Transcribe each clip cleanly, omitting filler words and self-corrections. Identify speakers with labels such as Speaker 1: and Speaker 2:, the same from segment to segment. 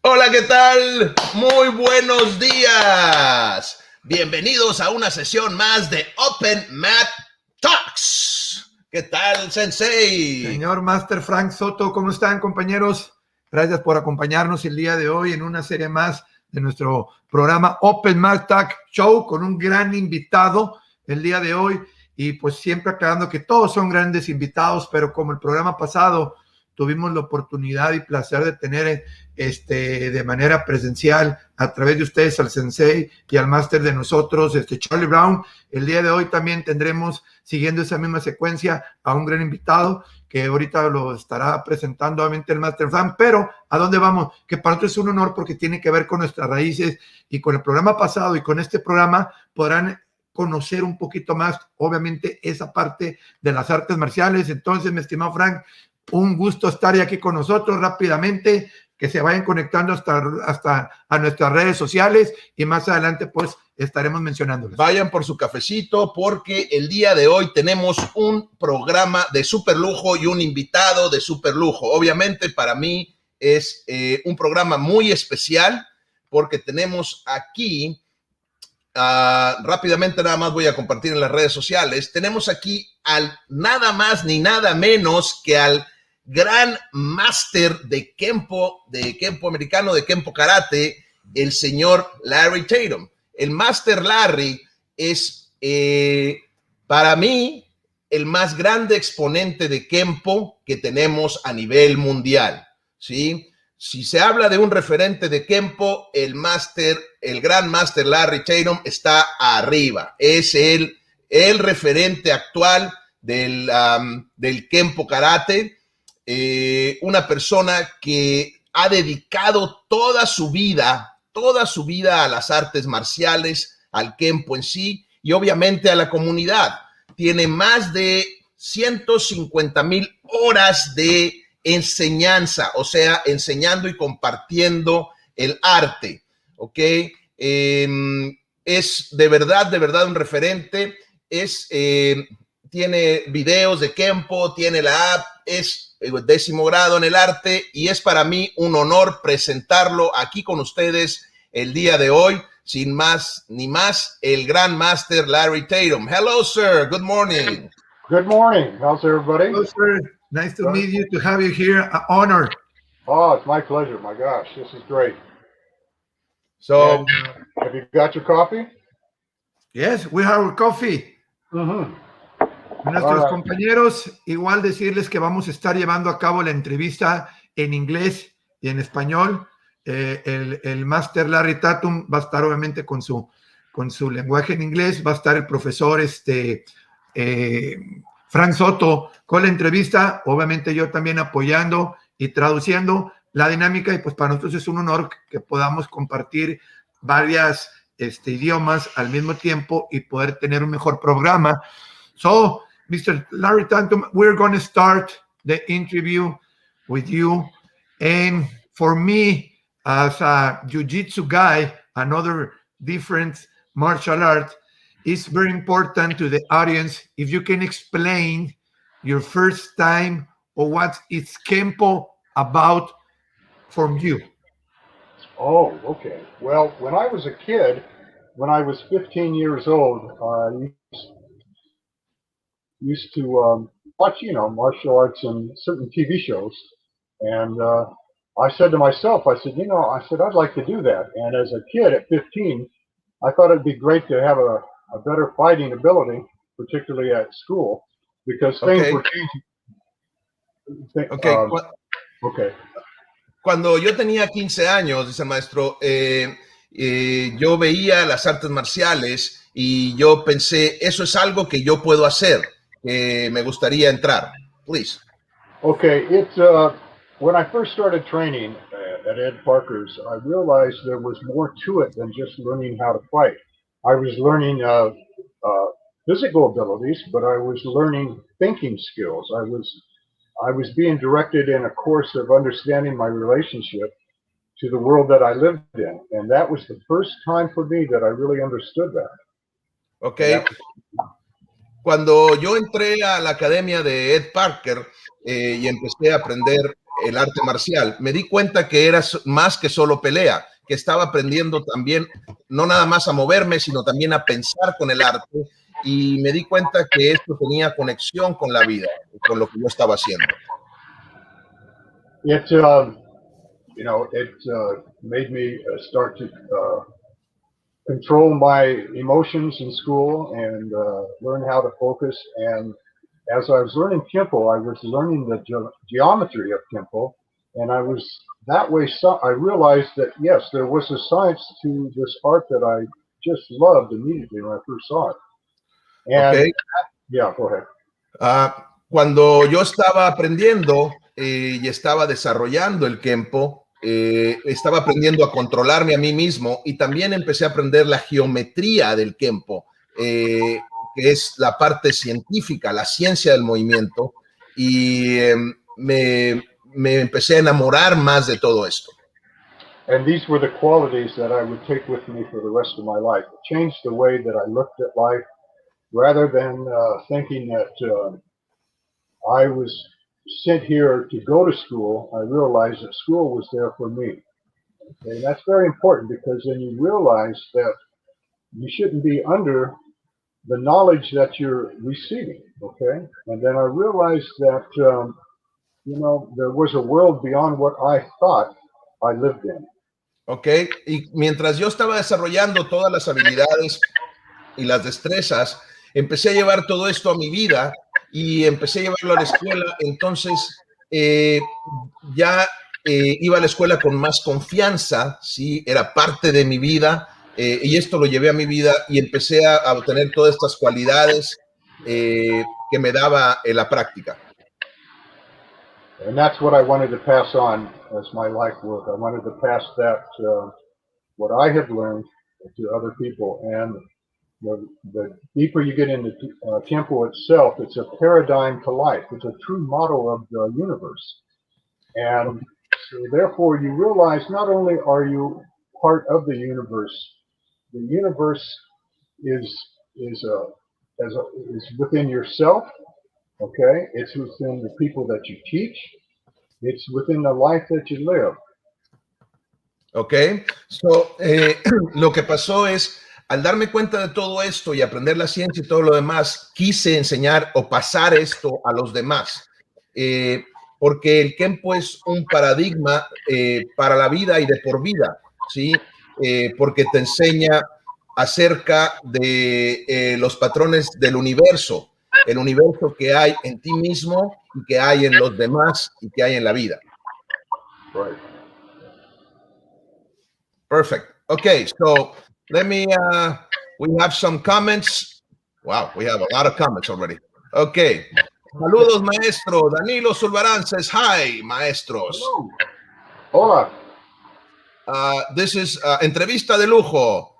Speaker 1: Hola, ¿qué tal? Muy buenos días. Bienvenidos a una sesión más de Open Mat Talks. ¿Qué tal, Sensei?
Speaker 2: Señor Master Frank Soto, ¿cómo están, compañeros? Gracias por acompañarnos el día de hoy en una serie más de nuestro programa Open Mat Talk Show con un gran invitado el día de hoy. Y pues siempre aclarando que todos son grandes invitados, pero como el programa pasado tuvimos la oportunidad y placer de tener de manera presencial a través de ustedes al Sensei y al Master de nosotros, Charlie Brown. El día de hoy también tendremos, siguiendo esa misma secuencia, a un gran invitado que ahorita lo estará presentando obviamente el Master Fan, pero ¿a dónde vamos? Que para nosotros es un honor porque tiene que ver con nuestras raíces y con el programa pasado y con este programa podrán conocer un poquito más, obviamente, esa parte de las artes marciales. Entonces, mi estimado Frank, un gusto estar aquí con nosotros rápidamente, que se vayan conectando hasta a nuestras redes sociales y más adelante pues estaremos mencionándoles.
Speaker 1: Vayan por su cafecito porque el día de hoy tenemos un programa de súper lujo y un invitado de súper lujo. Obviamente para mí es un programa muy especial porque tenemos aquí, rápidamente nada más voy a compartir en las redes sociales, tenemos aquí al nada más ni nada menos que al gran máster de Kenpo americano, de Kenpo Karate, el señor Larry Tatum. El Master Larry es, para mí, el más grande exponente de Kenpo que tenemos a nivel mundial, ¿sí? Si se habla de un referente de Kenpo, el gran Master Larry Tatum está arriba. Es el referente actual del Kenpo Karate. Una persona que ha dedicado toda su vida a las artes marciales, al Kenpo en sí y obviamente a la comunidad. Tiene más de 150,000 horas de enseñanza, o sea, enseñando y compartiendo el arte, ¿ok? Es de verdad un referente, tiene videos de Kenpo, tiene la app, es 10º grado en el arte y es para mí un honor presentarlo aquí con ustedes el día de hoy, sin más ni más, el gran Master Larry Tatum. Hello, sir. Good morning.
Speaker 3: Good morning. How's everybody?
Speaker 2: Hello, sir. Nice to meet you, to have you here. An honor.
Speaker 3: Oh, it's my pleasure. My gosh, this is great.
Speaker 1: So,
Speaker 3: have you got your coffee?
Speaker 2: Yes, we have our coffee. Nuestros compañeros, igual decirles que vamos a estar llevando a cabo la entrevista en inglés y en español. El Master Larry Tatum va a estar obviamente con su lenguaje en inglés, va a estar el profesor Frank Soto con la entrevista, obviamente yo también apoyando y traduciendo la dinámica, y pues para nosotros es un honor que podamos compartir varias idiomas al mismo tiempo y poder tener un mejor programa. So, Mr. Larry Tatum, we're going to start the interview with you. And for me, as a jiu-jitsu guy, another different martial art, it's very important to the audience if you can explain your first time or what is Kenpo about from you.
Speaker 3: Oh, okay. Well, when I was a kid, when I was 15 years old, I used to watch, martial arts and certain TV shows. And I said to myself, I said, I'd like to do that. And as a kid at 15, I thought it'd be great to have a better fighting ability, particularly at school, because things were changing. Okay.
Speaker 1: Cuando yo tenía 15 años, dice el maestro, yo veía las artes marciales y yo pensé, eso es algo que yo puedo hacer, que me gustaría entrar. Please.
Speaker 3: Okay, when I first started training at Ed Parker's, I realized there was more to it than just learning how to fight. I was learning physical abilities, but I was learning thinking skills. I was being directed in a course of understanding my relationship to the world that I lived in, and that was the first time for me that I really understood that.
Speaker 1: Okay. Cuando yo entré a la academia de Ed Parker y empecé a aprender el arte marcial, me di cuenta que era más que solo pelea, que estaba aprendiendo también, no nada más a moverme, sino también a pensar con el arte, y me di cuenta que esto tenía conexión con la vida, con lo que yo estaba haciendo.
Speaker 3: It, you know, it made me start to control my emotions in school and learn how to focus. And as I was learning Kenpo, I was learning the geometry of Kenpo, and I was that way. So I realized that yes, there was a science to this art that I just loved immediately when I first saw it. And
Speaker 1: Okay.
Speaker 3: yeah, go ahead.
Speaker 1: Cuando yo estaba aprendiendo y estaba desarrollando el Kenpo, estaba aprendiendo a controlarme a mí mismo y también empecé a aprender la geometría del Kenpo, que es la parte científica, la ciencia del movimiento, y me empecé a enamorar más de todo esto.
Speaker 3: And these were the qualities that I would take with me for the rest of my life. It changed the way that I looked at life, rather than thinking that I was sent here to go to school. I realized that school was there for me. Okay? And that's very important, because then you realize that you shouldn't be under the knowledge that you're receiving. Okay? And then I realized that, you know, there was a world beyond what I thought I lived in.
Speaker 1: Ok, y mientras yo estaba desarrollando todas las habilidades y las destrezas, empecé a llevar todo esto a mi vida y empecé a llevarlo a la escuela. Entonces ya iba a la escuela con más confianza, ¿sí? Era parte de mi vida, y esto lo llevé a mi vida y empecé a obtener todas estas cualidades que me daba la práctica.
Speaker 3: And that's what I wanted to pass on as my life work. I wanted to pass that, what I have learned, to other people. And the deeper you get into Kenpo itself, it's a paradigm to life. It's a true model of the universe. And so therefore you realize not only are you part of the universe is within yourself. Okay, it's within the people that you teach. It's within the life that you live.
Speaker 1: Ok, so, lo que pasó es, al darme cuenta de todo esto y aprender la ciencia y todo lo demás, quise enseñar o pasar esto a los demás, porque el Kenpo es un paradigma para la vida y de por vida, ¿sí? Porque te enseña acerca de los patrones del universo, el universo que hay en ti mismo y que hay en los demás y que hay en la vida.
Speaker 3: Right.
Speaker 1: Perfect. Okay, so let me, we have some comments. Wow, we have a lot of comments already. Okay. Saludos, maestro. Danilo Zulbarán says, hi, maestros.
Speaker 3: Hello. Hola.
Speaker 1: This is entrevista de lujo.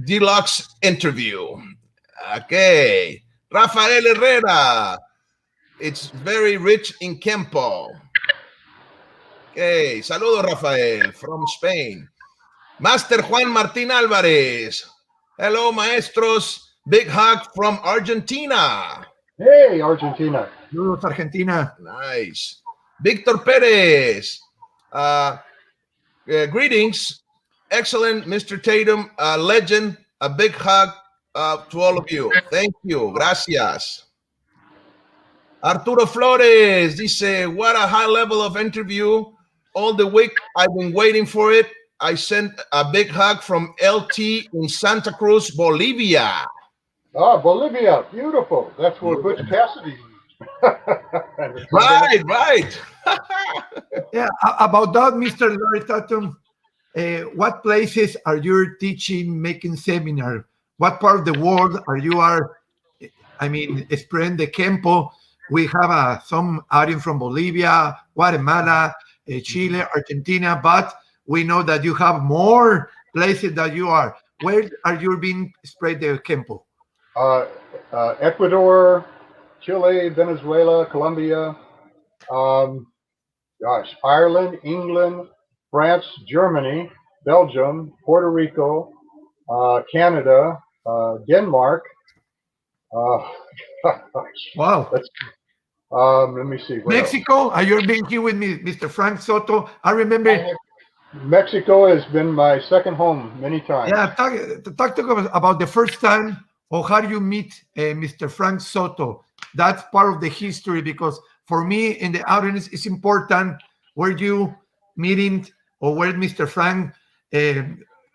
Speaker 1: Deluxe interview. Okay. Rafael Herrera. It's very rich in Kenpo. Okay. Saludos, Rafael, from Spain. Master Juan Martín Álvarez. Hello, maestros. Big hug from Argentina.
Speaker 3: Hey, Argentina.
Speaker 2: Saludos, Argentina.
Speaker 1: Nice. Víctor Pérez. Greetings. Excellent, Mr. Tatum. Legend. A big hug to all of you. Thank you. Gracias. Arturo Flores dice, what a high level of interview. All the week I've been waiting for it. I sent a big hug from LT in Santa Cruz, Bolivia.
Speaker 3: Ah, Bolivia. Beautiful. That's where Butch Cassidy lives.
Speaker 1: Right.
Speaker 2: Yeah, about that, Mr. Larry Tatum, what places are you teaching, making seminar? What part of the world are you spreading the Kenpo? We have some audience from Bolivia, Guatemala, Chile, Argentina, but we know that you have more places that you are. Where are you being spread the Kenpo?
Speaker 3: Ecuador, Chile, Venezuela, Colombia, Ireland, England, France, Germany, Belgium, Puerto Rico, Canada, Denmark.
Speaker 2: Wow.
Speaker 3: Let me see. What
Speaker 2: Mexico, are you being here with me, Mr. Frank Soto? I remember.
Speaker 3: Mexico has been my second home many times.
Speaker 2: Yeah, talk to us about the first time or how you meet Mr. Frank Soto. That's part of the history because for me in the audience, it's important where you meeting or where Mr. Frank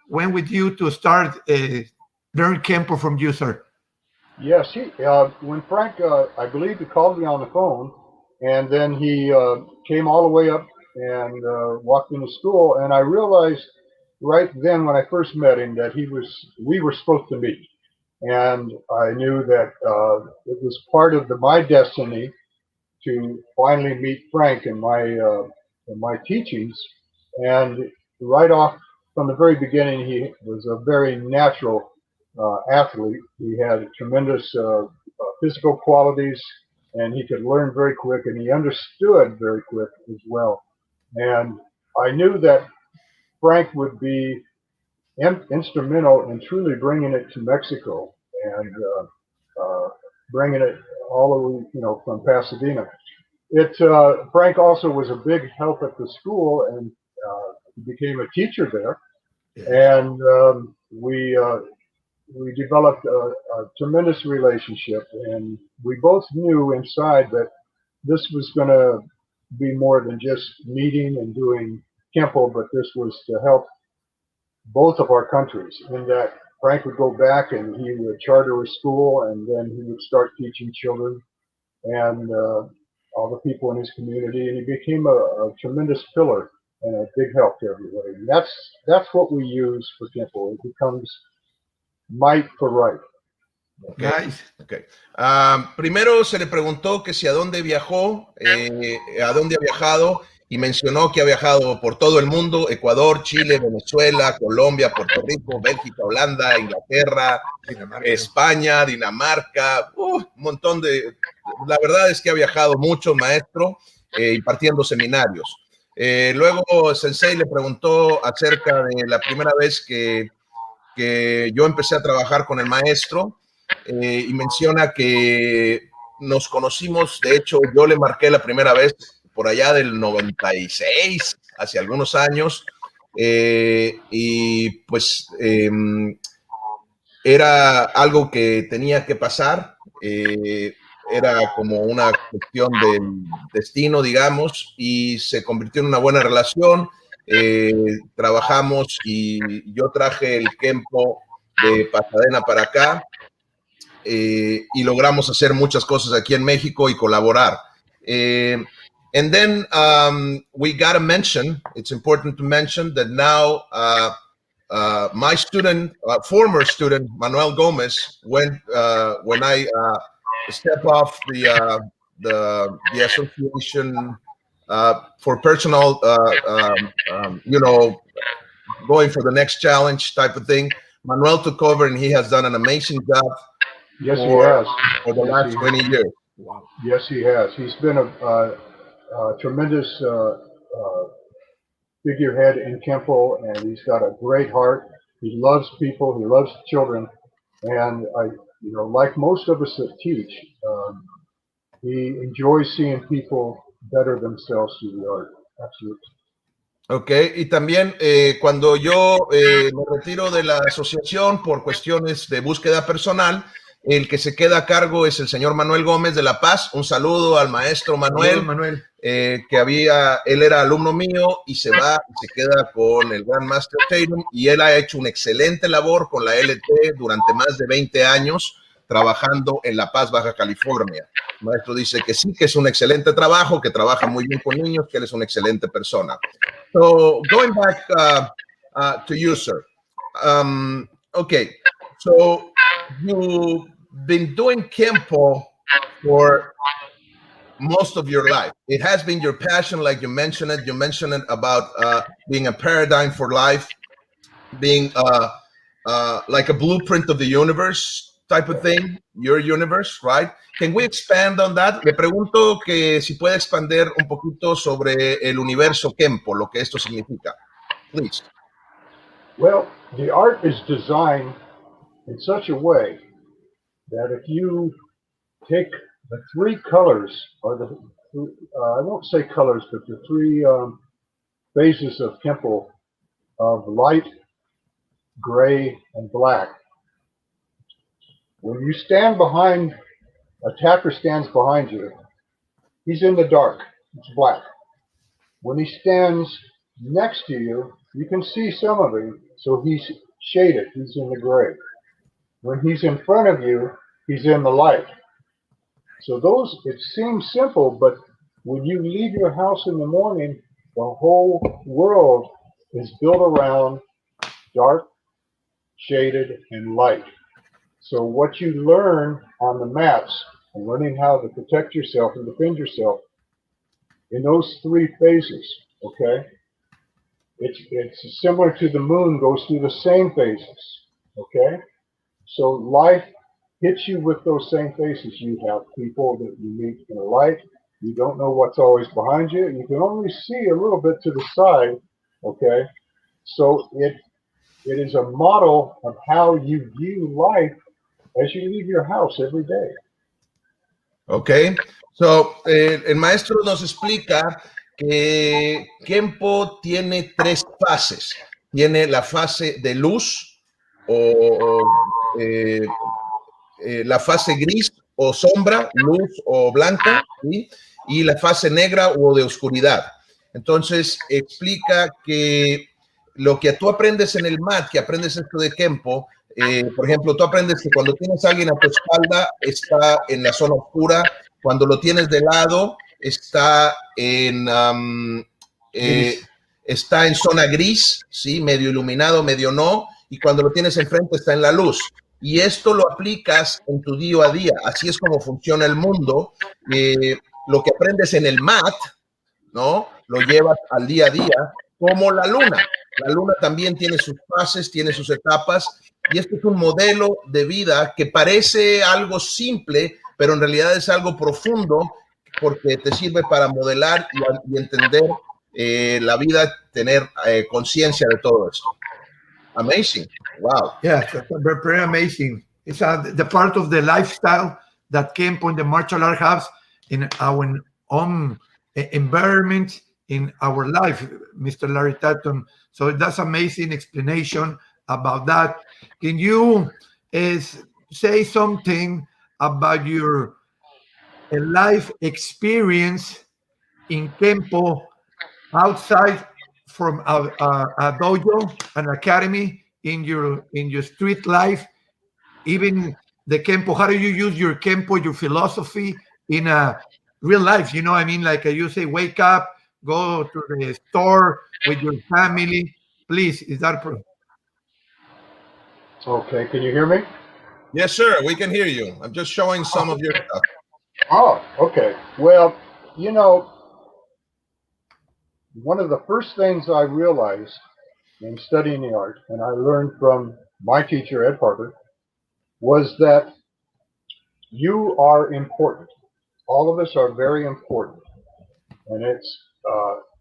Speaker 2: went with you to start learn Kenpo from you, sir.
Speaker 3: Yes, when Frank, I believe he called me on the phone, and then he came all the way up and walked into school, and I realized right then when I first met him that we were supposed to meet, and I knew that it was part of my destiny to finally meet Frank in my teachings, and right off from the very beginning, he was a very natural athlete. He had tremendous physical qualities, and he could learn very quick, and he understood very quick as well. And I knew that Frank would be instrumental in truly bringing it to Mexico and bringing it all the way, from Pasadena. Frank also was a big help at the school, and he became a teacher there. And we developed a tremendous relationship, and we both knew inside that this was going to be more than just meeting and doing Kenpo, but this was to help both of our countries. In that Frank would go back and he would charter a school, and then he would start teaching children and all the people in his community, and he became a tremendous pillar and a big help to everybody. And that's what we use for Kenpo. It becomes might for right.
Speaker 1: Okay. Nice. Okay. Primero se le preguntó que si a dónde viajó, a dónde ha viajado, y mencionó que ha viajado por todo el mundo: Ecuador, Chile, Venezuela, Colombia, Puerto Rico, Bélgica, Holanda, Inglaterra, Dinamarca. España, Dinamarca, un montón de... La verdad es que ha viajado mucho, maestro, impartiendo seminarios. Luego Sensei le preguntó acerca de la primera vez que yo empecé a trabajar con el maestro, y menciona que nos conocimos. De hecho, yo le marqué la primera vez por allá del 96, hace algunos años, y pues era algo que tenía que pasar, era como una cuestión del destino, digamos, y se convirtió en una buena relación. Trabajamos y yo traje el Kenpo de Pasadena para acá, y logramos hacer muchas cosas aquí en México y colaborar. And then we got to mention, it's important to mention that now my student, former student, Manuel Gomez, when I step off the association for personal, going for the next challenge type of thing, Manuel took over and he has done an amazing job.
Speaker 3: Yes, he has.
Speaker 1: For the last 20 years.
Speaker 3: Wow. Yes, he has. He's been a tremendous figurehead in Kenpo, and he's got a great heart. He loves people. He loves children, and like most of us that teach, he enjoys seeing people better themselves through the art. Absolutely.
Speaker 1: Ok, y también cuando yo me retiro de la asociación por cuestiones de búsqueda personal, el que se queda a cargo es el señor Manuel Gómez de La Paz. Un saludo al maestro Manuel, él era alumno mío y se queda con el gran Master Tatum, y él ha hecho una excelente labor con la LT durante más de 20 años trabajando en La Paz, Baja California. El maestro dice que sí, que es un excelente trabajo, que trabaja muy bien con niños, que él es una excelente persona. So, going back to you, sir. Okay, so you've been doing Kenpo for most of your life. It has been your passion, like you mentioned it. You mentioned it about being a paradigm for life, being like a blueprint of the universe type of thing, your universe, right? Can we expand on that? Le pregunto que si puede expander un poquito sobre el universo Kenpo, lo que esto significa. Please.
Speaker 3: Well, the art is designed in such a way that if you take the three colors are I won't say colors, but the three phases of Kenpo of light, gray, and black. When you stand behind, attacker stands behind you, he's in the dark, it's black. When he stands next to you, you can see some of him, so he's shaded, he's in the gray. When he's in front of you, he's in the light. So those, it seems simple, but when you leave your house in the morning, the whole world is built around dark, shaded, and light. So what you learn on the maps and learning how to protect yourself and defend yourself in those three phases, okay? It's similar to the moon goes through the same phases, okay? So life hits you with those same phases. You have people that you meet in the light. You don't know what's always behind you. You can only see a little bit to the side, okay? So it is a model of how you view life as you leave your house every day.
Speaker 1: Ok, so, el maestro nos explica que Kenpo tiene tres fases. Tiene la fase de luz la fase gris o sombra, luz o blanca, ¿sí? Y la fase negra o de oscuridad. Entonces, explica que lo que tú aprendes en el mat, que aprendes esto de Kenpo, por ejemplo, tú aprendes que cuando tienes a alguien a tu espalda está en la zona oscura, cuando lo tienes de lado está está en zona gris, ¿sí? Medio iluminado, medio no, y cuando lo tienes enfrente está en la luz. Y esto lo aplicas en tu día a día. Así es como funciona el mundo. Lo que aprendes en el mat, ¿no? Lo llevas al día a día, como la luna. La luna también tiene sus fases, tiene sus etapas, y este es un modelo de vida que parece algo simple, pero en realidad es algo profundo, porque te sirve para modelar y entender la vida, tener conciencia de todo esto. Amazing. Wow.
Speaker 2: Yes, very, very amazing. It's the part of the lifestyle that Kenpo and the martial art has in our own environment in our life, Mr. Larry Tatum. So that's amazing explanation about that. Can you say something about your life experience in Kenpo outside from a dojo, an academy, in your street life, even the Kenpo? How do you use your Kenpo, your philosophy in a real life? You know, I mean, like you say, wake up, go to the store with your family. Please, is that
Speaker 3: Okay, can you hear me?
Speaker 1: Yes, sir, we can hear you. I'm just showing some of your stuff.
Speaker 3: Oh, okay. Well, you know, one of the first things I realized in studying the art, and I learned from my teacher, Ed Parker, was that you are important. All of us are very important. And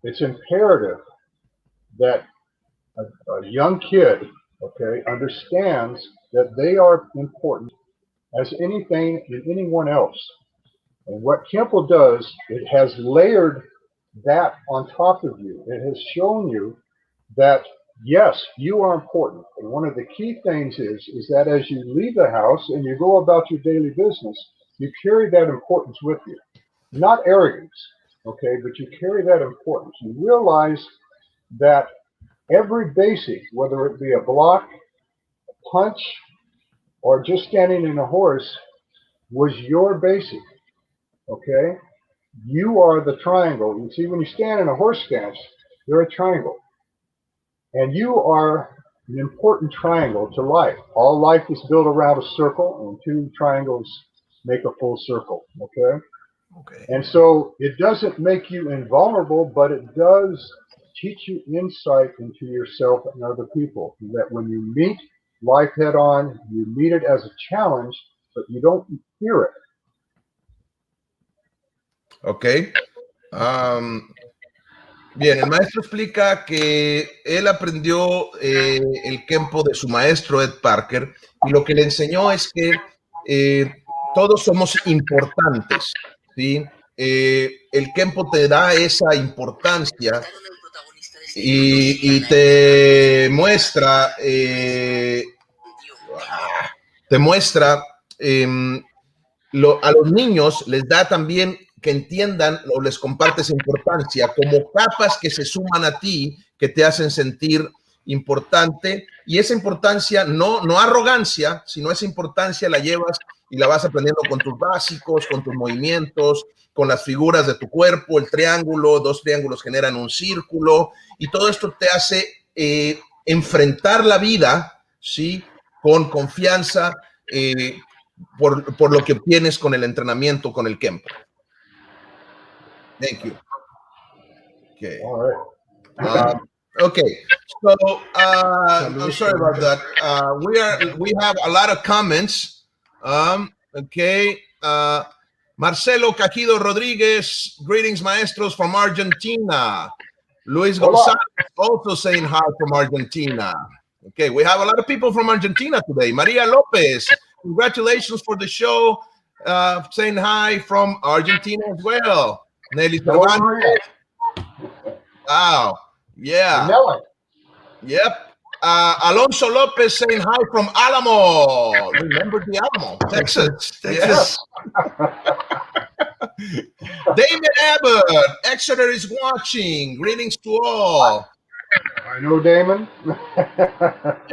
Speaker 3: it's imperative that a young kid, okay, understands that they are important as anything and anyone else. And what Kenpo does, it has layered that on top of you. It has shown you that, yes, you are important. And one of the key things is that as you leave the house and you go about your daily business, you carry that importance with you. Not arrogance, okay, but you carry that importance. You realize that every basic, whether it be a block, a punch, or just standing in a horse, was your basic, okay? You are the triangle. You see, when you stand in a horse stance, you're a triangle. And you are an important triangle to life. All life is built around a circle, and two triangles make a full circle, okay? Okay. And so it doesn't make you invulnerable, but it does teach you insight into yourself and other people. That when you meet life head on, you meet it as a challenge, but you don't fear it.
Speaker 1: Ok. Bien, el maestro explica que él aprendió el Kenpo de su maestro Ed Parker, y lo que le enseñó es que todos somos importantes, ¿sí? El Kenpo te da esa importancia y te muestra, a los niños les da también que entiendan o les comparte esa importancia como capas que se suman a ti, que te hacen sentir importante, y esa importancia, no arrogancia, sino esa importancia la llevas y la vas aprendiendo con tus básicos, con tus movimientos, con las figuras de tu cuerpo, el triángulo, 2 triángulos generan un círculo, y todo esto te hace enfrentar la vida, ¿sí? Con confianza, por lo que obtienes con el entrenamiento, con el Kenpo. Thank you. Okay.
Speaker 3: All right.
Speaker 1: Okay. So I'm sorry about that. We have a lot of comments. Okay. Marcelo Cajido Rodriguez, greetings, maestros from Argentina. Luis Gonzalez also saying hi from Argentina. Okay, we have a lot of people from Argentina today. Maria Lopez, congratulations for the show. Saying hi from Argentina as well. Nelly Cervantes. Wow. Yeah. Yep. Alonso Lopez saying hi from Alamo. Remember the Alamo, Texas. Yes. David Abbott, Exeter is watching. Greetings to all.
Speaker 3: I know Damon.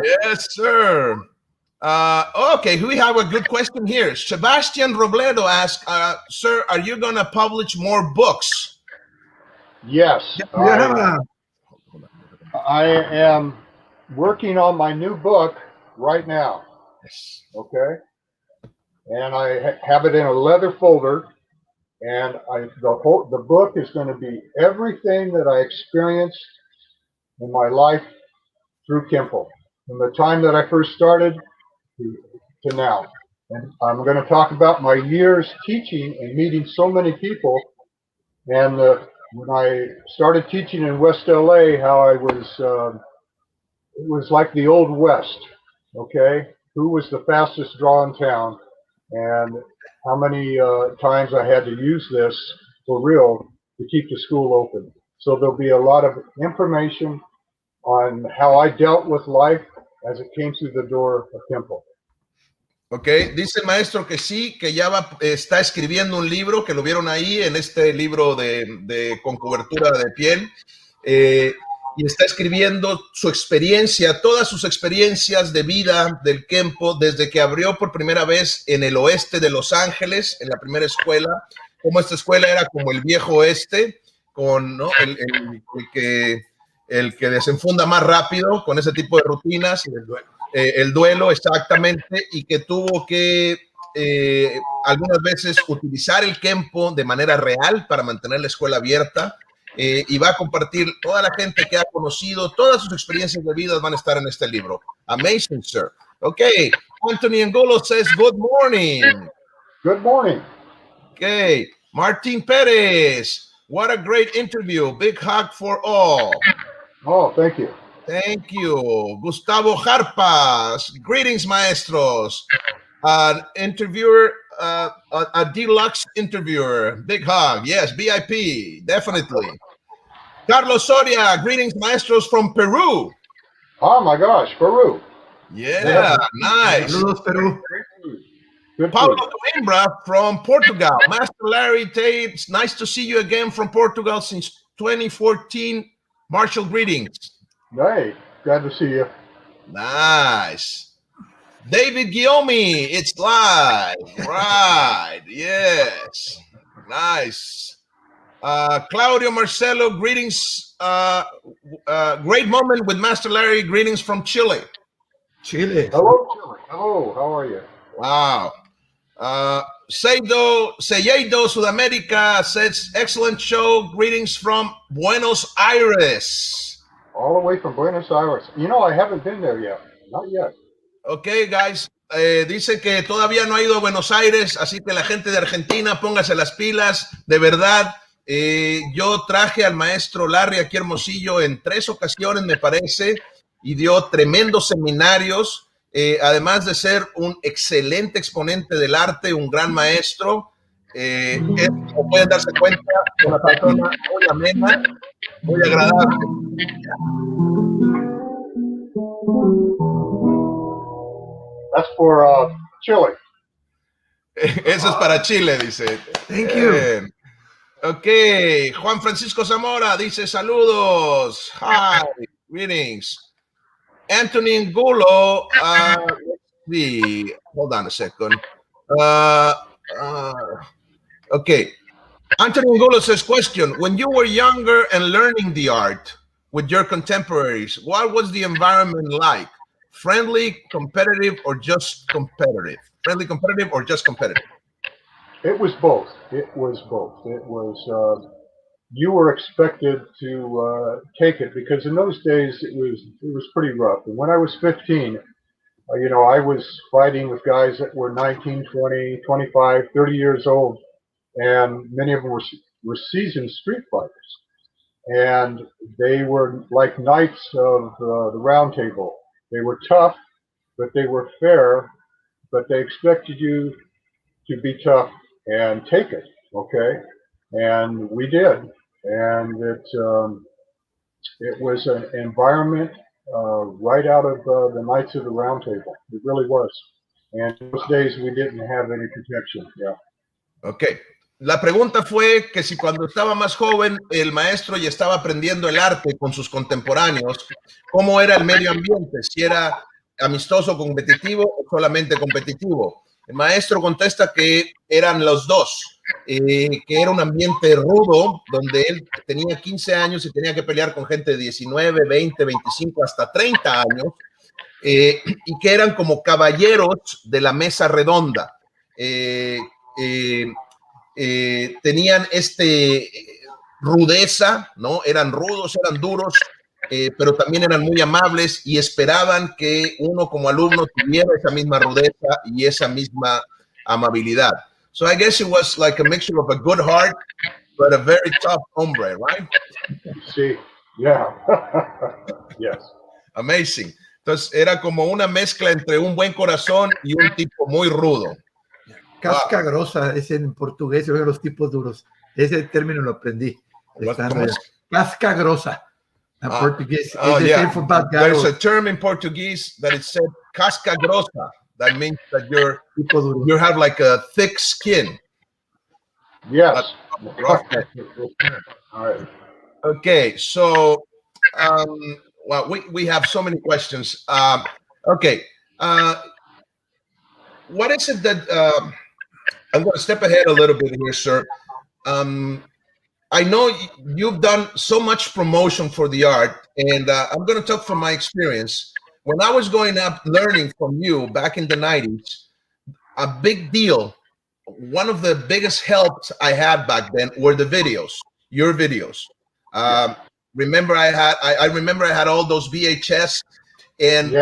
Speaker 1: Yes, sir. Okay, we have a good question here. Sebastian Robledo asks, sir, are you going to publish more books?
Speaker 3: Yes. I am working on my new book right now. Okay. And I have it in a leather folder. And the book is going to be everything that I experienced in my life through Kenpo, from the time that I first started to now. And I'm going to talk about my years teaching and meeting so many people. And when I started teaching in West LA, how I was, it was like the Old West, okay? Who was the fastest draw in town? And how many times I had to use this for real to keep the school open. So there'll be a lot of information on how I dealt with life as it came through the door of Kenpo.
Speaker 1: Ok, dice el maestro que sí, que ya está escribiendo un libro, que lo vieron ahí en este libro con cobertura de piel, y está escribiendo su experiencia, todas sus experiencias de vida del Kenpo, desde que abrió por primera vez en el oeste de Los Ángeles, en la primera escuela, como esta escuela era como el viejo oeste, con, ¿no? el que desenfunda más rápido, con ese tipo de rutinas, el duelo exactamente, y que tuvo que algunas veces utilizar el Kenpo de manera real para mantener la escuela abierta, y va a compartir toda la gente que ha conocido, todas sus experiencias de vida van a estar en este libro. Amazing, sir. Okay, Anthony Angolo says good morning.
Speaker 3: Good morning.
Speaker 1: Okay, Martin Perez, what a great interview. Big hug for all.
Speaker 3: Oh, thank you.
Speaker 1: Thank you. Gustavo Jarpas, greetings, maestros. Interviewer, a deluxe interviewer. Big hug. Yes, VIP, definitely. Carlos Soria, greetings, maestros from Peru.
Speaker 3: Oh my gosh, Peru.
Speaker 1: Yeah, nice.
Speaker 2: Saludos, Perú.
Speaker 3: Good
Speaker 1: Paulo
Speaker 3: food.
Speaker 1: Coimbra from Portugal. Master Larry Tate, it's nice to see you again from Portugal since 2014. Marshall, greetings.
Speaker 3: Hey, glad to see you.
Speaker 1: Nice. David Guillaume, it's live. Right. Yes. Nice. Claudio Marcelo, greetings. Great moment with Master Larry. Greetings from Chile.
Speaker 2: Chile.
Speaker 3: Hello, Chile. Hello, how are you?
Speaker 1: Wow. Seido Sudamérica says, excellent show. Greetings from Buenos Aires.
Speaker 3: All the way from Buenos Aires. You know, I haven't been there yet. Not yet.
Speaker 1: Ok, guys. Dice que todavía no ha ido a Buenos Aires, así que la gente de Argentina, póngase las pilas. De verdad, yo traje al maestro Larry aquí Hermosillo en 3 ocasiones, me parece, y dio tremendos seminarios. además de ser un excelente exponente del arte, un gran maestro, como pueden darse cuenta, una persona muy amena, muy agradable.
Speaker 3: That's for Chile.
Speaker 1: Eso es para Chile, dice.
Speaker 2: Thank you.
Speaker 1: Ok, Juan Francisco Zamora dice saludos. Hi, greetings. Anthony Angulo, let's see. Hold on a second. Okay. Anthony Angulo says, question, when you were younger and learning the art with your contemporaries, what was the environment like? Friendly, competitive, or just competitive? Friendly, competitive, or just competitive?
Speaker 3: It was both. It was both. It was you were expected to take it because in those days it was pretty rough. And when I was 15, I was fighting with guys that were 19, 20, 25, 30 years old, and many of them were seasoned street fighters. And they were like knights of the round table. They were tough, but they were fair, but they expected you to be tough and take it, okay? And we did. And it was an environment right out of the Knights of the Round Table. It really was. And in those days we didn't have any protection. Yeah.
Speaker 1: Ok. La pregunta fue que si cuando estaba más joven el maestro ya estaba aprendiendo el arte con sus contemporáneos, ¿cómo era el medio ambiente? Si era amistoso, competitivo o solamente competitivo. El maestro contesta que eran los dos, que era un ambiente rudo donde él tenía 15 años y tenía que pelear con gente de 19, 20, 25, hasta 30 años, y que eran como caballeros de la mesa redonda. Tenían rudeza, ¿no? Eran rudos, eran duros, pero también eran muy amables y esperaban que uno como alumno tuviera esa misma rudeza y esa misma amabilidad. So I guess it was like a mixture of a good heart, but a very tough hombre, right?
Speaker 3: Sí, yeah. Yes.
Speaker 1: Amazing. Entonces era como una mezcla entre un buen corazón y un tipo muy rudo.
Speaker 2: Casca grosa es en portugués, de los tipos duros. Ese término lo aprendí. Casca grosa. En portugués.
Speaker 1: Yeah. There's a term in Portuguese that it said casca grosa. That means that you have like a thick skin.
Speaker 3: Yes.
Speaker 1: All
Speaker 3: right.
Speaker 1: Okay, so well, we have so many questions. Okay, what is it that I'm going to step ahead a little bit here, sir. I know you've done so much promotion for the art, and I'm going to talk from my experience. When I was going up learning from you back in the 90s, a big deal, one of the biggest helps I had back then were the videos, your videos. Remember, I remember I had all those VHS, and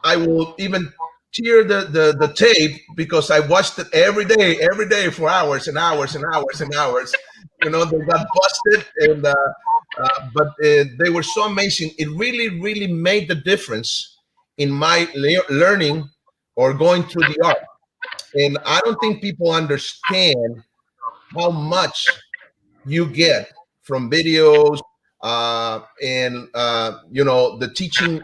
Speaker 1: I will even tear the tape because I watched it every day for hours and hours and hours and hours. You know, they got busted, and but they were so amazing. It really, really made the difference in my learning or going through the art. And I don't think people understand how much you get from videos and the teaching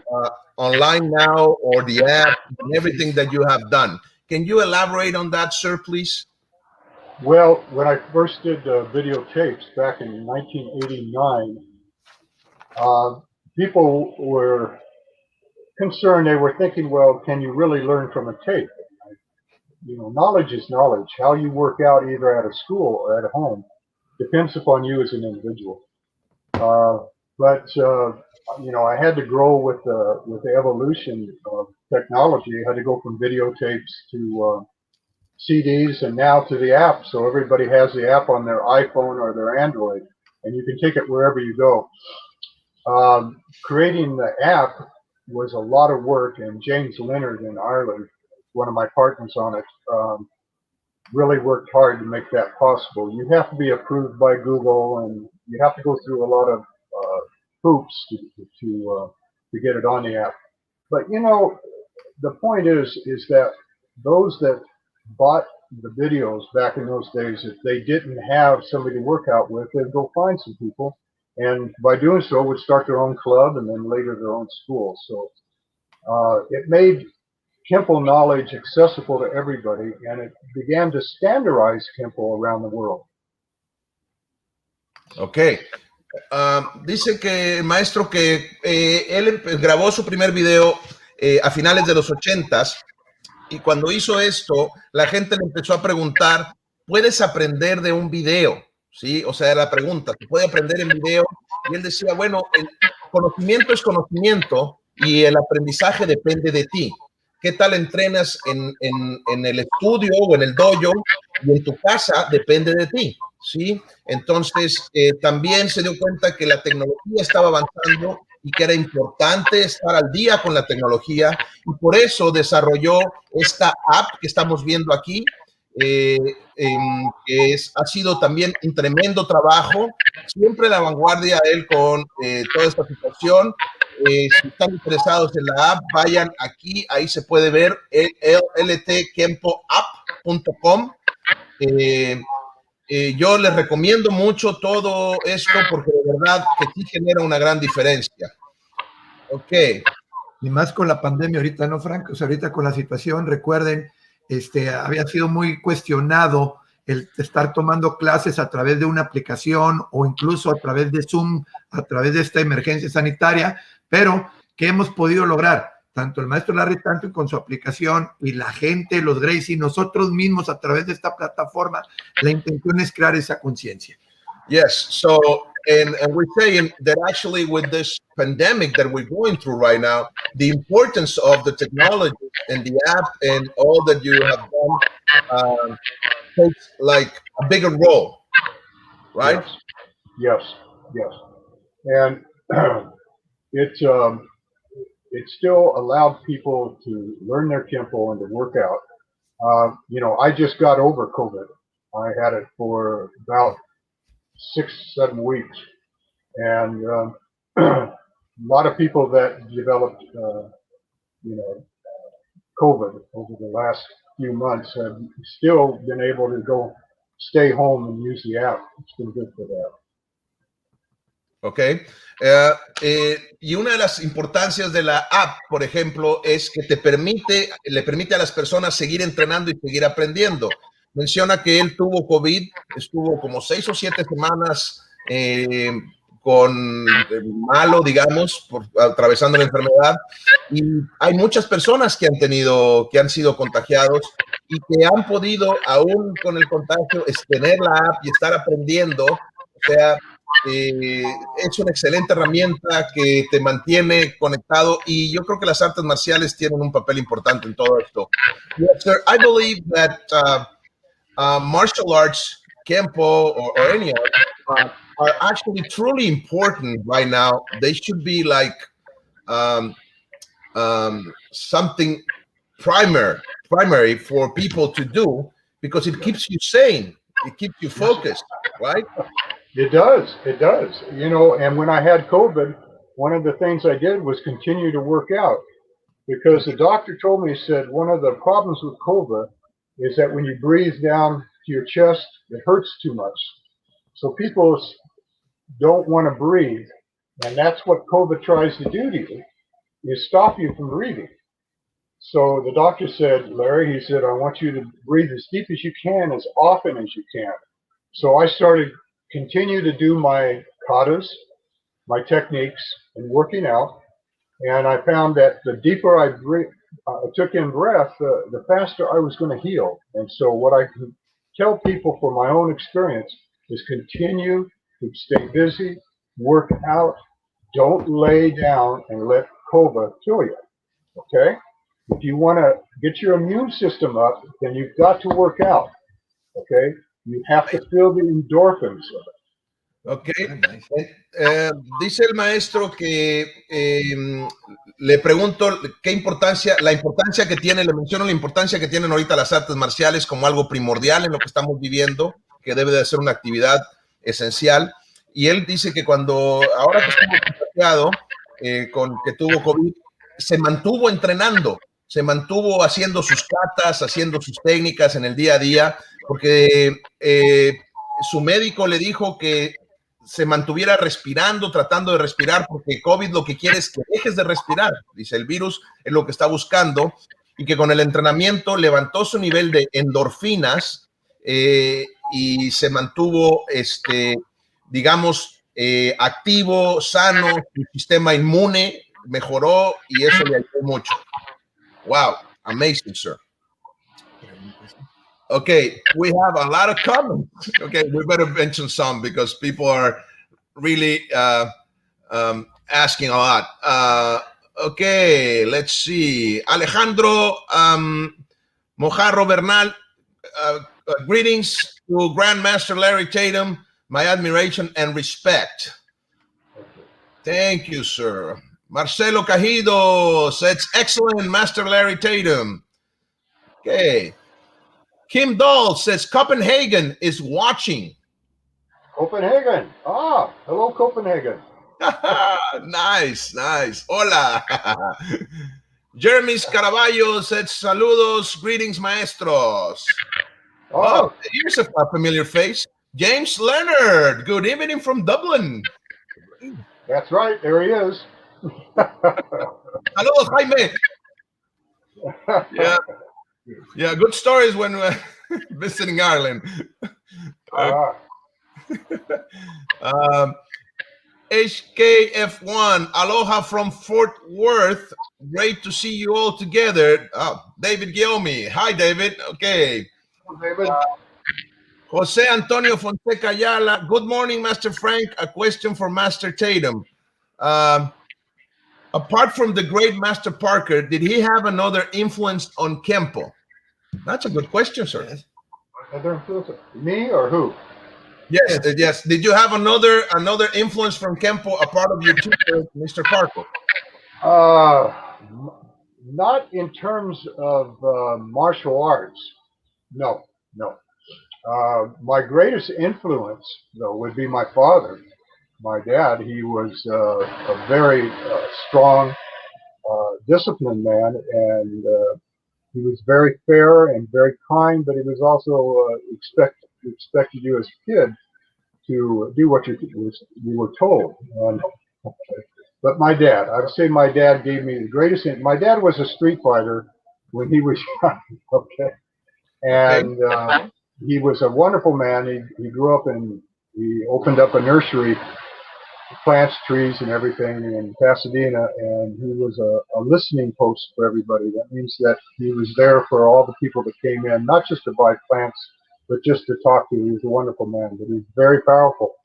Speaker 1: online now, or the app and everything that you have done. Can you elaborate on that, sir, please?
Speaker 3: Well, when I first did videotapes back in 1989, people were concerned. They were thinking, well, can you really learn from a tape? Knowledge is knowledge. How you work out either at a school or at home depends upon you as an individual. But I had to grow with the evolution of technology. I had to go from videotapes to CDs and now to the app. So everybody has the app on their iPhone or their Android, and you can take it wherever you go. Creating the app was a lot of work, and James Leonard in Ireland, one of my partners on it, really worked hard to make that possible. You have to be approved by Google, and you have to go through a lot of hoops to get it on the app. But the point is that those that bought the videos back in those days, if they didn't have somebody to work out with, they'd go find some people, and by doing so, would start their own club and then later their own school. So it made Kenpo knowledge accessible to everybody, and it began to standardize Kenpo around the world.
Speaker 1: Ok. Dice que el maestro que él grabó su primer video a finales de los 80s, y cuando hizo esto, la gente le empezó a preguntar, ¿puedes aprender de un video? ¿Sí? O sea, la pregunta, ¿se puede aprender en video? Y él decía, bueno, el conocimiento es conocimiento y el aprendizaje depende de ti. ¿Qué tal entrenas en el estudio o en el dojo? Y en tu casa depende de ti, ¿sí? Entonces, también se dio cuenta que la tecnología estaba avanzando y que era importante estar al día con la tecnología, y por eso desarrolló esta app que estamos viendo aquí, que ha sido también un tremendo trabajo, siempre a la vanguardia él con toda esta situación. Si están interesados en la app, vayan aquí, ahí se puede ver ltkenpoapp.com. Yo les recomiendo mucho todo esto porque de verdad que sí genera una gran diferencia. Ok.
Speaker 2: Y más con la pandemia ahorita, ¿no, Frank? O sea, ahorita con la situación, recuerden, había sido muy cuestionado el estar tomando clases a través de una aplicación o incluso a través de Zoom, a través de esta emergencia sanitaria, pero ¿qué hemos podido lograr? Tanto el maestro Larry Tatum con su aplicación y la gente, los Gracie, nosotros mismos a través de esta plataforma, la intención es crear esa conciencia.
Speaker 1: Yes, so, and we're saying that actually with this pandemic that we're going through right now, the importance of the technology and the app and all that you have done takes like a bigger role, right?
Speaker 3: Yes. And it still allowed people to learn their Kenpo and to work out. I just got over COVID. I had it for about 6-7 weeks, and a lot of people that developed, COVID over the last few months have still been able to go stay home and use the app. It's been good for that.
Speaker 1: Ok. Y una de las importancias de la app, por ejemplo, es que le permite a las personas seguir entrenando y seguir aprendiendo. Menciona que él tuvo COVID, estuvo como 6 o 7 semanas con malo, digamos, atravesando la enfermedad, y hay muchas personas que han sido contagiados y que han podido, aún con el contagio, tener la app y estar aprendiendo. O sea, es una excelente herramienta que te mantiene conectado, y yo creo que las artes marciales tienen un papel importante en todo esto. Yes, sir. I believe that martial arts, Kenpo or any art, are actually truly important right now. They should be like something primary for people to do, because it keeps you sane, it keeps you focused, right?
Speaker 3: It does. And when I had COVID, one of the things I did was continue to work out, because the doctor told me, he said, one of the problems with COVID is that when you breathe down to your chest, it hurts too much. So people don't want to breathe, and that's what COVID tries to do to you, is stop you from breathing. So the doctor said, Larry, he said, I want you to breathe as deep as you can, as often as you can. So I continue to do my katas, my techniques, and working out. And I found that the deeper I took in breath, the faster I was going to heal. And so what I can tell people from my own experience is continue to stay busy, work out, don't lay down and let COVID kill you, okay? If you want to get your immune system up, then you've got to work out, okay? You have to feel the endorphins of it.
Speaker 1: Ok. Dice el maestro que le pregunto la importancia que tiene, le menciono la importancia que tienen ahorita las artes marciales como algo primordial en lo que estamos viviendo, que debe de ser una actividad esencial. Y él dice que ahora que estuvo contagiado, con que tuvo COVID, se mantuvo entrenando, se mantuvo haciendo sus katas, haciendo sus técnicas en el día a día, porque su médico le dijo que se mantuviera respirando, tratando de respirar, porque COVID lo que quiere es que dejes de respirar. Dice, el virus es lo que está buscando, y que con el entrenamiento levantó su nivel de endorfinas y se mantuvo, digamos, activo, sano, su sistema inmune mejoró y eso le ayudó mucho. Wow, amazing, sir. Okay, we have a lot of comments. Okay, we better mention some because people are really asking a lot. Okay, let's see. Alejandro Mojarro Bernal, greetings to Grandmaster Larry Tatum. My admiration and respect. Thank you, sir. Marcelo Cajido says, excellent, Master Larry Tatum. Okay. Kim Dahl says, Copenhagen is watching.
Speaker 3: Copenhagen. Ah, hello, Copenhagen.
Speaker 1: Nice, nice. Hola. Jeremy Caraballo says, saludos, greetings, maestros. Oh, here's a familiar face. James Leonard, good evening from Dublin.
Speaker 3: That's right, there he is.
Speaker 1: Saludos, Jaime. Yeah, good stories when visiting Ireland. HKF1, aloha from Fort Worth. Great to see you all together. David Guillaume. Hi, David. Okay.
Speaker 3: David.
Speaker 1: Jose Antonio Fonseca Ayala. Good morning, Master Frank. A question for Master Tatum. Apart from the great Master Parker, did he have another influence on Kenpo? That's a good question, sir.
Speaker 3: Another influence? Me or who?
Speaker 1: Yes, yes. Did you have another influence from Kenpo, a part of your teacher, Mr. Parker?
Speaker 3: Not in terms of martial arts. No. My greatest influence, though, would be my father. My dad. He was a very strong, disciplined man, and he was very fair and very kind, but he was also expected you as a kid to do what you were told. But my dad, I would say my dad gave me the greatest. My dad was a street fighter when he was young, okay? And he was a wonderful man. He grew up he opened up a nursery, plants, trees, and everything in Pasadena, and he was a listening post for everybody. That means that he was there for all the people that came in, not just to buy plants, but just to talk to. He was a wonderful man, but he was very powerful.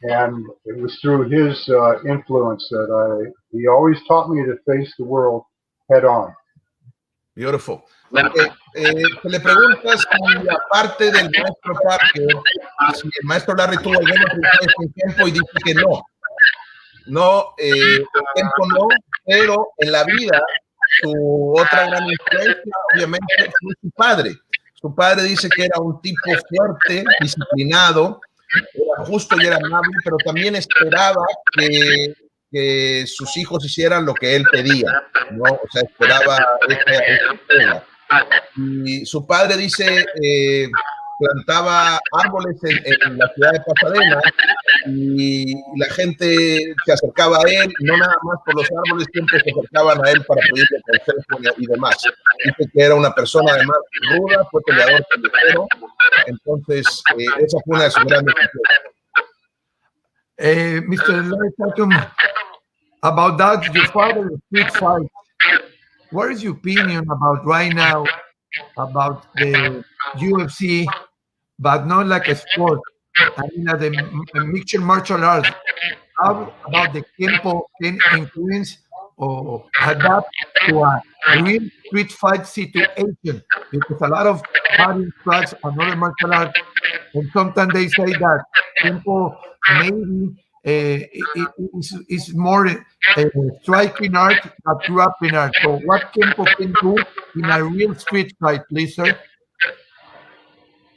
Speaker 3: And it was through his influence that he always taught me to face the world head on.
Speaker 1: Beautiful. Se le pregunta si aparte del maestro Parker, si el maestro Larry tuvo alguna influencia en tiempo y dice que no. No, tiempo no, pero en la vida su otra gran influencia obviamente fue su padre. Su padre dice que era un tipo fuerte, disciplinado, era justo y era amable, pero también esperaba que sus hijos hicieran lo que él pedía, ¿no? O sea, esperaba esa y su padre dice, plantaba árboles en la ciudad de Pasadena y la gente se acercaba a él, no nada más por los árboles, siempre se acercaban a él para pedirle consejo y demás. Dice que era una persona además ruda, fue peleador callejero, entonces esa fue una de sus grandes
Speaker 2: Mr. Larry Tatum, about that, your father street fight. What is your opinion about right now about the UFC, but not like a sport? I mean, the mixed martial arts. How about the Kenpo can influence or adapt to a real street fight situation? Because a lot of fighting tracks and other martial arts, and sometimes they say that Kenpo maybe is more striking art than grappling art. So what Kenpo can do in a real street fight, please, sir?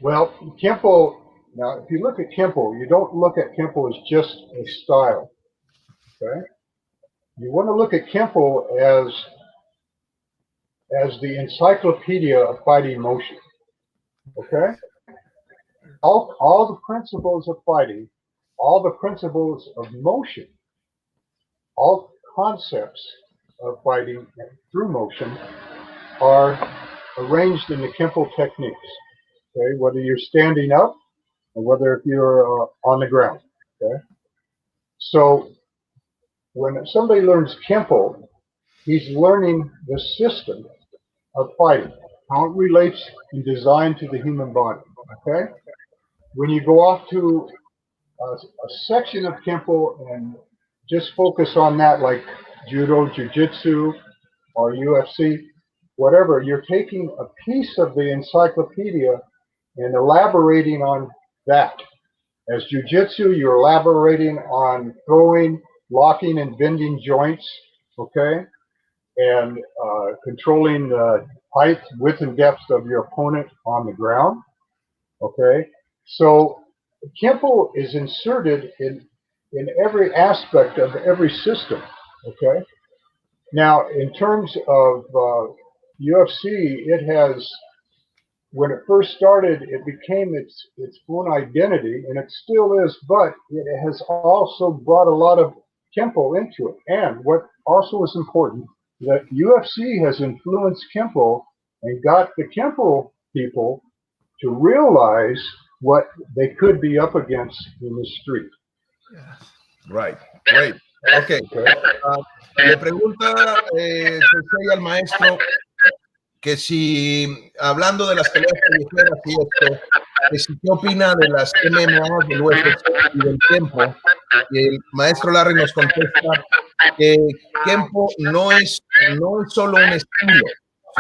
Speaker 3: Well, Kenpo, now if you look at Kenpo, you don't look at Kenpo as just a style, okay? You want to look at Kenpo as as the encyclopedia of fighting motion. Okay? All the principles of fighting, all the principles of motion, all concepts of fighting through motion are arranged in the Kenpo techniques. Okay, whether you're standing up or whether if you're on the ground. Okay, so when somebody learns Kenpo, he's learning the system of fighting, how it relates and designed to the human body. Okay, when you go off to a section of Kenpo and just focus on that, like judo, jiu-jitsu, or UFC, whatever, you're taking a piece of the encyclopedia and elaborating on that. As jiu-jitsu, you're elaborating on throwing, locking, and bending joints, okay, and controlling the height, width, and depth of your opponent on the ground, okay. So Kenpo is inserted in every aspect of every system, okay. Now, in terms of UFC, it has, when it first started, it became its own identity, and it still is, but it has also brought a lot of Kenpo into it. And what also is important, that UFC has influenced Kenpo and got the Kenpo people to realize what they could be up against in the street.
Speaker 1: Right, great. Okay. Le pregunta Sensei al maestro que si, hablando de las peleas callejeras y esto, que si qué opina de las MMA, del UFC y del Kenpo. Y el maestro Larry nos contesta que Kenpo no es solo un estilo,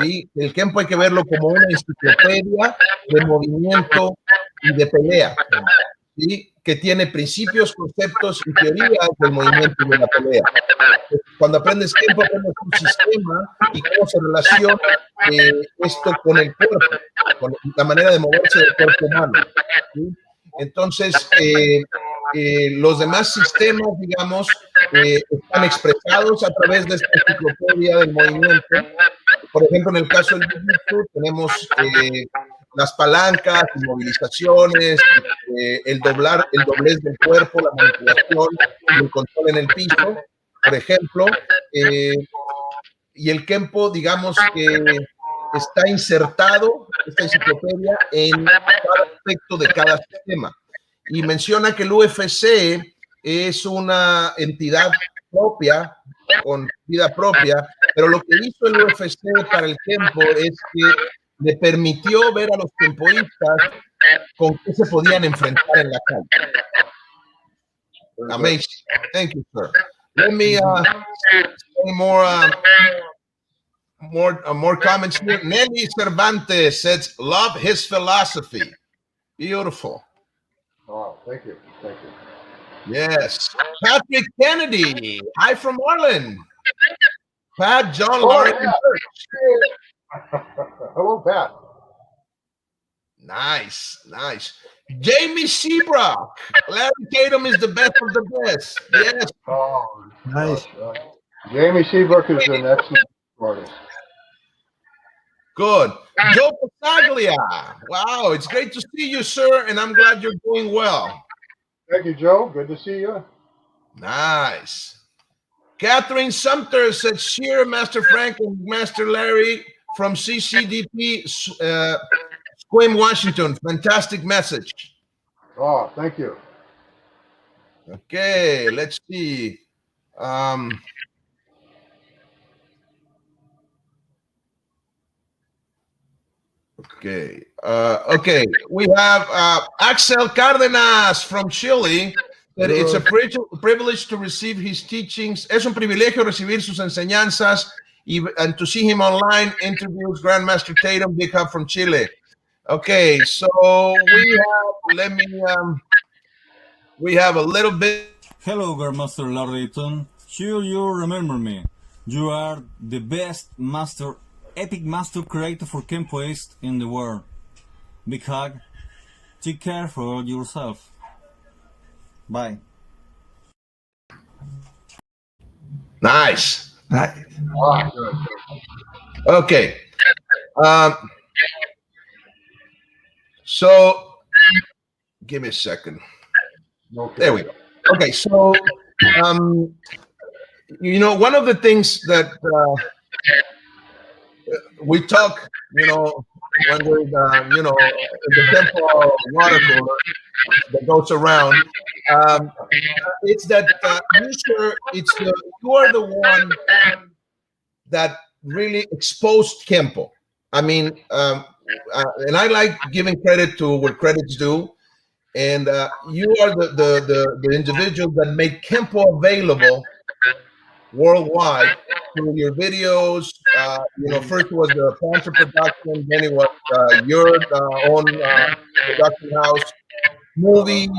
Speaker 1: ¿sí? El Kenpo hay que verlo como una enciclopedia de movimiento y de pelea, ¿sí? Que tiene principios, conceptos y teorías del movimiento y de la pelea. Cuando aprendes Kenpo, aprendes un sistema y cómo se relaciona esto con el cuerpo, con la manera de moverse del cuerpo humano, ¿sí? Entonces, los demás sistemas, digamos, están expresados a través de esta enciclopedia del movimiento. Por ejemplo, en el caso del jiu-jitsu tenemos las palancas, movilizaciones, el doblez del cuerpo, la manipulación y el control en el piso, por ejemplo. Y el Kenpo, digamos que está insertado, esta enciclopedia, en cada aspecto de cada sistema. Y menciona que el UFC es una entidad propia, con vida propia, pero lo que hizo el UFC para el Kenpo es que le permitió ver a los kenpoístas con qué se podían enfrentar en la calle. Amazing. Thank you, sir. Let me say more comments here. Nelly Cervantes says, love his philosophy. Beautiful.
Speaker 3: Oh, thank you. Thank you.
Speaker 1: Yes. Patrick Kennedy. Hi from Marlin. Pat, John, Laurie.
Speaker 3: Yeah. Hello, Pat.
Speaker 1: Nice, nice. Jamie Seabrook. Larry Tatum is the best of the best. Yes.
Speaker 3: Oh,
Speaker 2: Nice.
Speaker 3: Jamie Seabrook is an excellent artist.
Speaker 1: Good. Joe Pasaglia. Wow, it's great to see you, sir, and I'm glad you're doing well.
Speaker 3: Thank you, Joe. Good to see you.
Speaker 1: Nice. Catherine Sumter said, cheer Master Frank and Master Larry from CCDP, Squim, Washington. Fantastic message.
Speaker 3: Oh, thank you.
Speaker 1: Okay, let's see. Okay. Okay. We have Axel Cárdenas from Chile. That it's a privilege to receive his teachings. Es un privilegio recibir sus enseñanzas and to see him online. Interviews Grandmaster Tatum, Big Hub from Chile. Okay, so we have a little bit.
Speaker 4: Hello, Grandmaster Larry Tatum. Sure you remember me. You are the best master, epic master creator for Kenpoist in the world. Big hug. Take care for yourself. Bye.
Speaker 1: Nice.
Speaker 2: Nice.
Speaker 3: Oh, good.
Speaker 1: Okay. So give me a second.
Speaker 3: Okay.
Speaker 1: There we go. Okay, so you know, one of the things that we talk, you know, when we're you know, in the Kenpo water cooler that goes around, it's that you are the one that really exposed Kenpo. I mean, and I like giving credit to where credit's due. And you are the individual that made Kenpo available worldwide through your videos. You know, first was the Panther production, then it was your own production house, movies,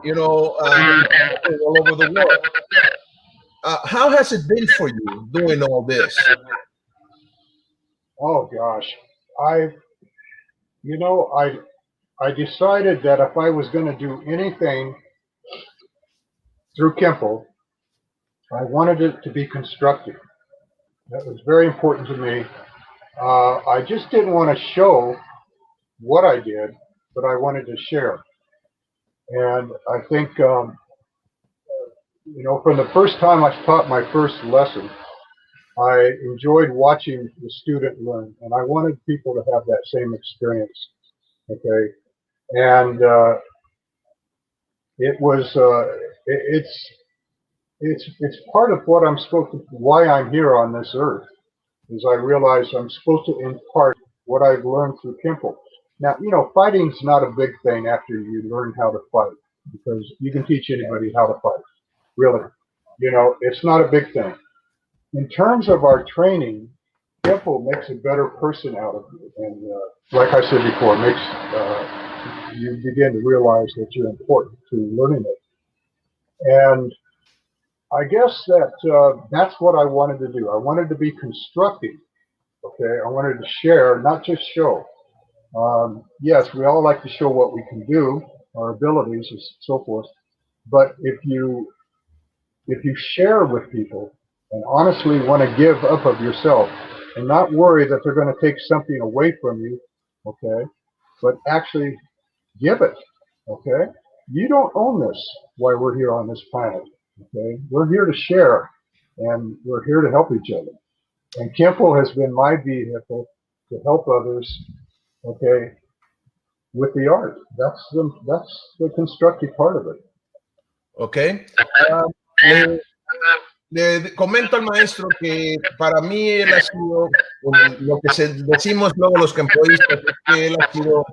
Speaker 1: you know, all over the world. How has it been for you doing all this?
Speaker 3: Oh gosh, I, you know, I decided that if I was going to do anything through Kenpo, I wanted it to be constructive. That was very important to me. I just didn't want to show what I did, but I wanted to share. And I think, you know, from the first time I taught my first lesson, I enjoyed watching the student learn, and I wanted people to have that same experience. Okay, and it was it's part of what I'm supposed to, why I'm here on this earth, is I realize I'm supposed to impart what I've learned through Kenpo. Now, you know, fighting's not a big thing after you learn how to fight, because you can teach anybody how to fight. Really, you know, it's not a big thing. In terms of our training, Kenpo makes a better person out of you, and like I said before, makes you begin to realize that you're important to learning it. And I guess that that's what I wanted to do. I wanted to be constructive. Okay, I wanted to share, not just show. Yes, we all like to show what we can do, our abilities, and so forth. But if you share with people and honestly want to give up of yourself and not worry that they're going to take something away from you, okay, but actually give it, okay? You don't own this while we're here on this planet, okay? We're here to share, and we're here to help each other. And Kenpo has been my vehicle to help others, okay, with the art. That's the constructive part of it.
Speaker 1: Okay. Le, le comento al maestro que para mí él ha sido lo que decimos luego los campoístas, es que él ha sido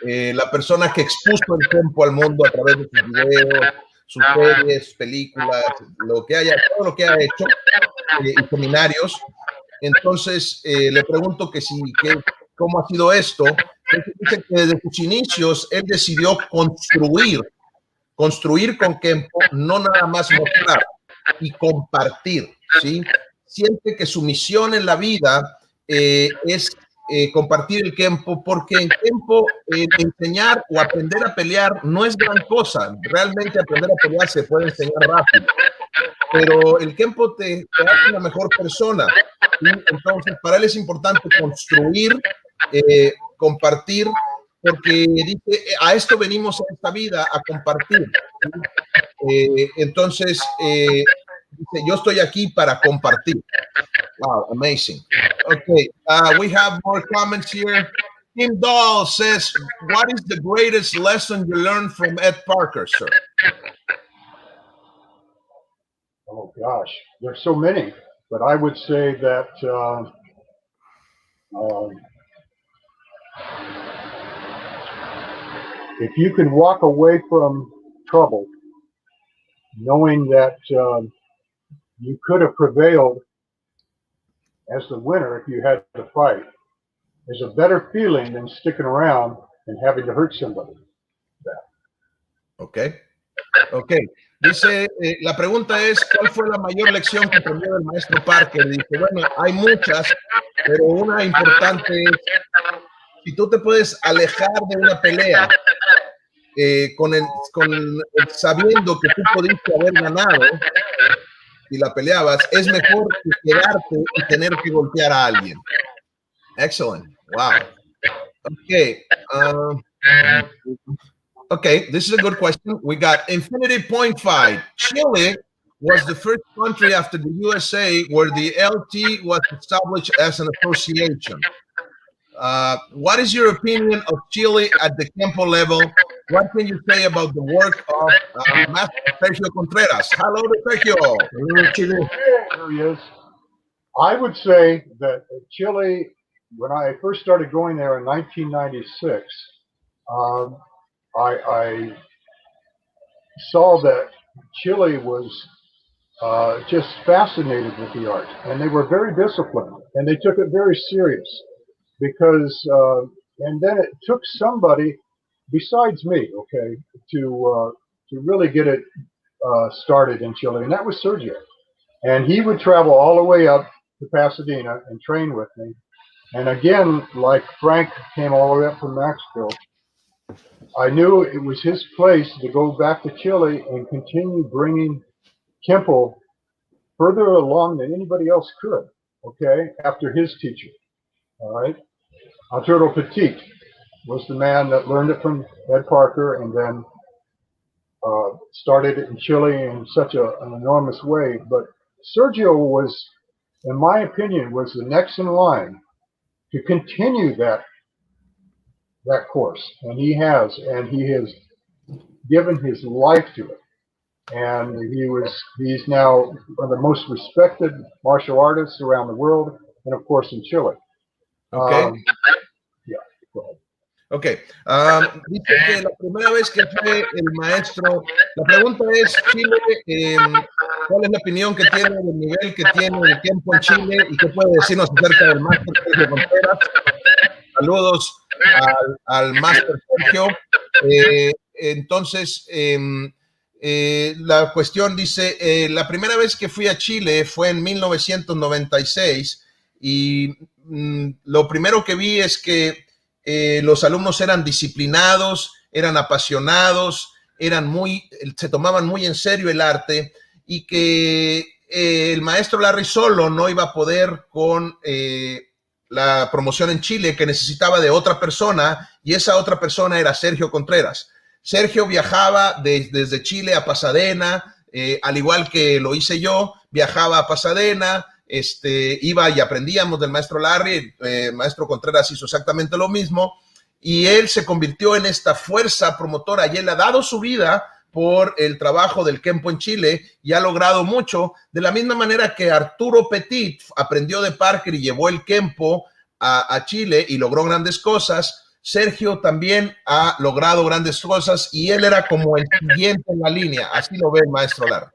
Speaker 1: la persona que expuso el Kenpo al mundo a través de sus videos, sus series, películas, lo que haya, todo lo que ha hecho, y seminarios. Entonces le pregunto que cómo ha sido esto. Entonces dice que desde sus inicios él decidió construir con Kenpo, no nada más mostrar y compartir, ¿sí? Siente que su misión en la vida es compartir el Kenpo, porque en Kenpo enseñar o aprender a pelear no es gran cosa. Realmente aprender a pelear se puede enseñar rápido, pero el Kenpo te hace una mejor persona, ¿sí? Entonces para él es importante construir, compartir, porque dice, a esto venimos a esta vida, a compartir, ¿sí? Entonces dice, yo estoy aquí para compartir. Wow, amazing. Okay, we have more comments here. Tim Dahl says, what is the greatest lesson you learned from Ed Parker, sir?
Speaker 3: Oh gosh, there's so many, but I would say that if you can walk away from trouble knowing that you could have prevailed as the winner if you had to fight, is a better feeling than sticking around and having to hurt somebody.
Speaker 1: Okay. Okay. Dice, la pregunta es, ¿cuál fue la mayor lección que aprendió del maestro Parker? Dice, bueno, hay muchas, pero una importante es, si tú te puedes alejar de una pelea sabiendo que tú pudiste haber ganado, si la peleabas, es mejor que quedarte y tener que golpear a alguien. Excellent. Wow. Okay. Okay, this is a good question. We got Infinity Point Fight. Chile was the first country after the USA where the LT was established as an association. What is your opinion of Chile at the Kenpo level? What can you say about the work of Master Sergio Contreras? Hello, Sergio.
Speaker 2: Hello, Chile.
Speaker 3: There he is. I would say that Chile, when I first started going there in 1996, I saw that Chile was just fascinated with the art, and they were very disciplined, and they took it very serious because, and then it took somebody besides me, okay, to really get it started in Chile, and that was Sergio. And he would travel all the way up to Pasadena and train with me. And again, like Frank came all the way up from Maxville, I knew it was his place to go back to Chile and continue bringing Kenpo further along than anybody else could, okay, after his teacher, all right? Arturo Petit was the man that learned it from Ed Parker and then started it in Chile in such an enormous way. But Sergio was, in my opinion, was the next in line to continue that course, and he has given his life to it, and he's now one of the most respected martial artists around the world, and of course in Chile.
Speaker 1: Okay.
Speaker 3: Yeah, go ahead.
Speaker 1: Ok, dice que la primera vez que fue el maestro, la pregunta es, Chile, ¿cuál es la opinión que tiene del nivel que tiene el Kenpo en Chile y qué puede decirnos acerca del Master Sergio Contreras? Saludos al Master Sergio. Entonces, la cuestión dice, la primera vez que fui a Chile fue en 1996 y lo primero que vi es que los alumnos eran disciplinados, eran apasionados, se tomaban muy en serio el arte y que el maestro Larry solo no iba a poder con la promoción en Chile, que necesitaba de otra persona, y esa otra persona era Sergio Contreras. Sergio viajaba desde Chile a Pasadena, al igual que lo hice yo, viajaba a Pasadena, iba y aprendíamos del maestro Larry, el maestro Contreras hizo exactamente lo mismo, y él se convirtió en esta fuerza promotora, y él ha dado su vida por el trabajo del Kenpo en Chile y ha logrado mucho, de la misma manera que Arturo Petit aprendió de Parker y llevó el Kenpo a Chile y logró grandes cosas. Sergio también ha logrado grandes cosas y él era como el siguiente en la línea, así lo ve el maestro Larry.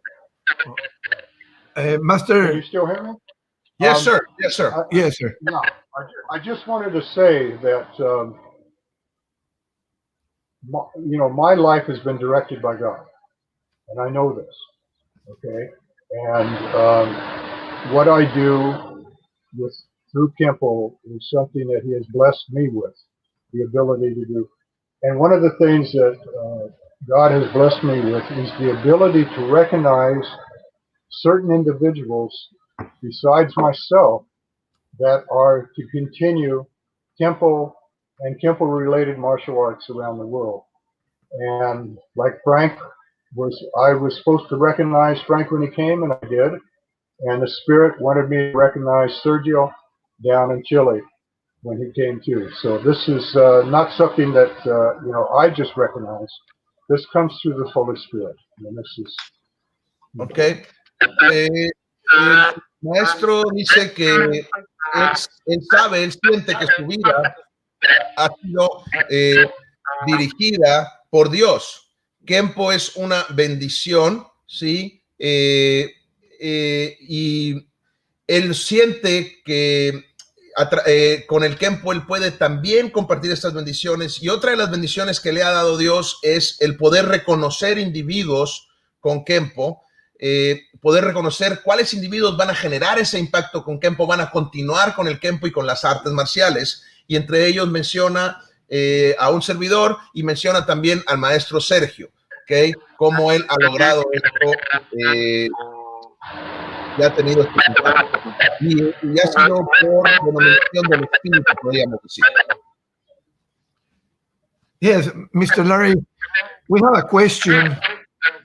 Speaker 2: Master.
Speaker 3: Can you still hear me?
Speaker 1: Yes, sir. Yes, sir.
Speaker 2: Yes, sir.
Speaker 3: No, I just wanted to say that, my life has been directed by God, and I know this, okay? And what I do through Kenpo is something that he has blessed me with, the ability to do. And one of the things that God has blessed me with is the ability to recognize certain individuals besides myself that are to continue Kenpo and Kenpo-related martial arts around the world. And like Frank, I was supposed to recognize Frank when he came, and I did. And the Spirit wanted me to recognize Sergio down in Chile when he came too. So this is not something that I just recognize. This comes through the Holy Spirit. And this is
Speaker 1: Okay. El maestro dice que él siente que su vida ha sido dirigida por Dios. Kenpo es una bendición, ¿sí? Y él siente que con el Kenpo él puede también compartir estas bendiciones. Y otra de las bendiciones que le ha dado Dios es el poder reconocer individuos con Kenpo, poder reconocer cuáles individuos van a generar ese impacto con Kenpo, van a continuar con el Kenpo y con las artes marciales. Y entre ellos menciona a un servidor y menciona también al maestro Sergio, ¿ok? Cómo él ha logrado esto ya ha tenido este contacto y ha sido por denominación del espíritu, podríamos decir.
Speaker 2: Yes, Mr. Larry, we have a question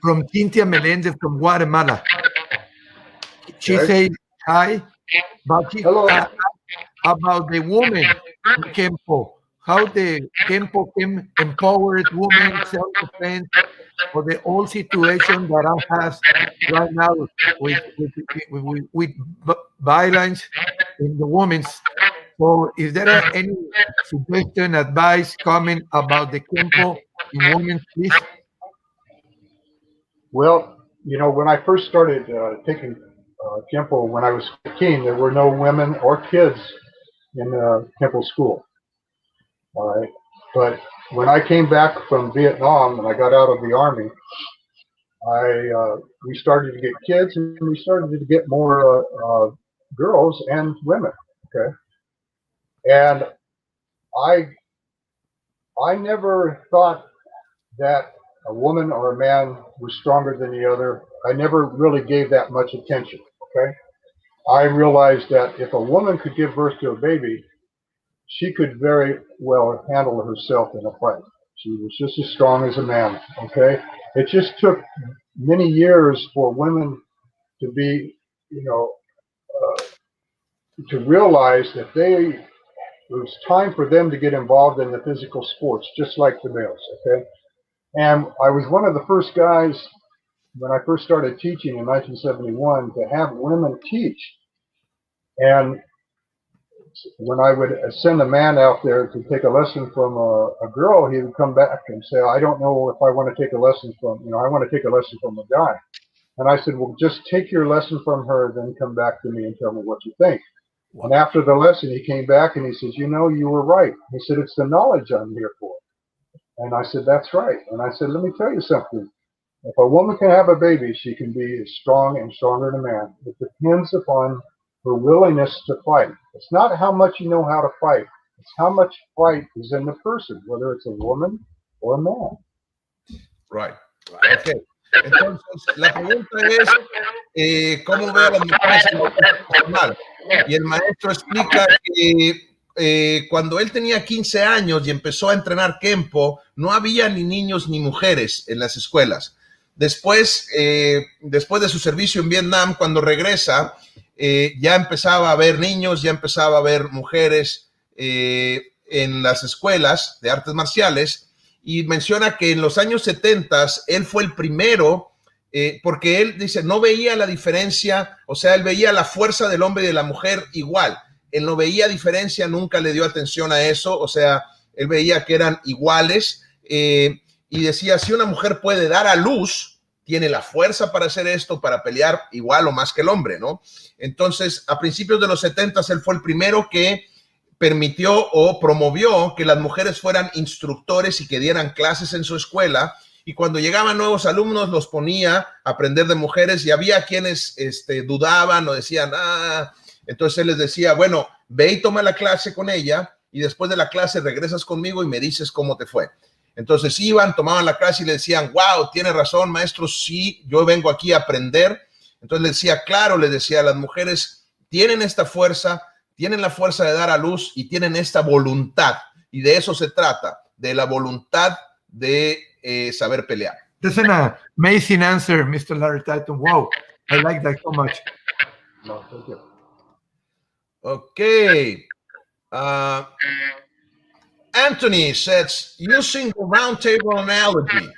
Speaker 2: from Cynthia Melendez from Guatemala. She says hi, but she asked about the woman in Kenpo, how the Kenpo can empower women, self-defense, for the old situation that I has right now with violence in the women's. So is there any suggestion, advice, comment about the Kenpo in women, please?
Speaker 3: Well, you know, when I first started taking Kenpo when I was 15, there were no women or kids in Kenpo school. All right. But when I came back from Vietnam and I got out of the Army, we started to get kids and we started to get more girls and women. Okay. And I never thought that a woman or a man was stronger than the other. I never really gave that much attention. Okay. I realized that if a woman could give birth to a baby, she could very well handle herself in a fight. She was just as strong as a man. Okay. It just took many years for women to be, you know, to realize that it was time for them to get involved in the physical sports, just like the males. Okay. And I was one of the first guys when I first started teaching in 1971 to have women teach. And when I would send a man out there to take a lesson from a girl, he would come back and say, I don't know if I want to take a lesson from, you know, I want to take a lesson from a guy. And I said, well, just take your lesson from her, then come back to me and tell me what you think. And after the lesson, he came back and he says, you know, you were right. He said, it's the knowledge I'm here for. And I said, that's right. And I said, let me tell you something. If a woman can have a baby, she can be as strong and stronger than a man. It depends upon her willingness to fight. It's not how much you know how to fight. It's how much fight is in the person, whether it's a woman or a man.
Speaker 1: Right. Okay. Entonces, la pregunta es, ¿cómo ve a las mujeres en la vida profesional? Y el maestro explica que cuando él tenía 15 años y empezó a entrenar Kenpo, no había ni niños ni mujeres en las escuelas. Después de su servicio en Vietnam, cuando regresa, ya empezaba a haber niños, ya empezaba a haber mujeres en las escuelas de artes marciales, y menciona que en los años 70 él fue el primero, porque él dice, no veía la diferencia, o sea, él veía la fuerza del hombre y de la mujer igual. Él no veía diferencia, nunca le dio atención a eso, o sea, él veía que eran iguales, y decía, si una mujer puede dar a luz, tiene la fuerza para hacer esto, para pelear igual o más que el hombre, ¿no? Entonces, a principios de los 70 él fue el primero que permitió o promovió que las mujeres fueran instructores y que dieran clases en su escuela, y cuando llegaban nuevos alumnos los ponía a aprender de mujeres, y había quienes dudaban o decían, entonces él les decía, bueno, ve y toma la clase con ella, y después de la clase regresas conmigo y me dices cómo te fue. Entonces iban, tomaban la clase y le decían, wow, tiene razón, maestro, sí, yo vengo aquí a aprender. Entonces le decía, claro, les decía, las mujeres tienen esta fuerza, tienen la fuerza de dar a luz y tienen esta voluntad. Y de eso se trata, de la voluntad de saber pelear.
Speaker 2: That's an amazing answer, Mr. Larry Tatum. Wow, I like that so much.
Speaker 3: No, thank you.
Speaker 1: Okay. Anthony says, using the round table analogy,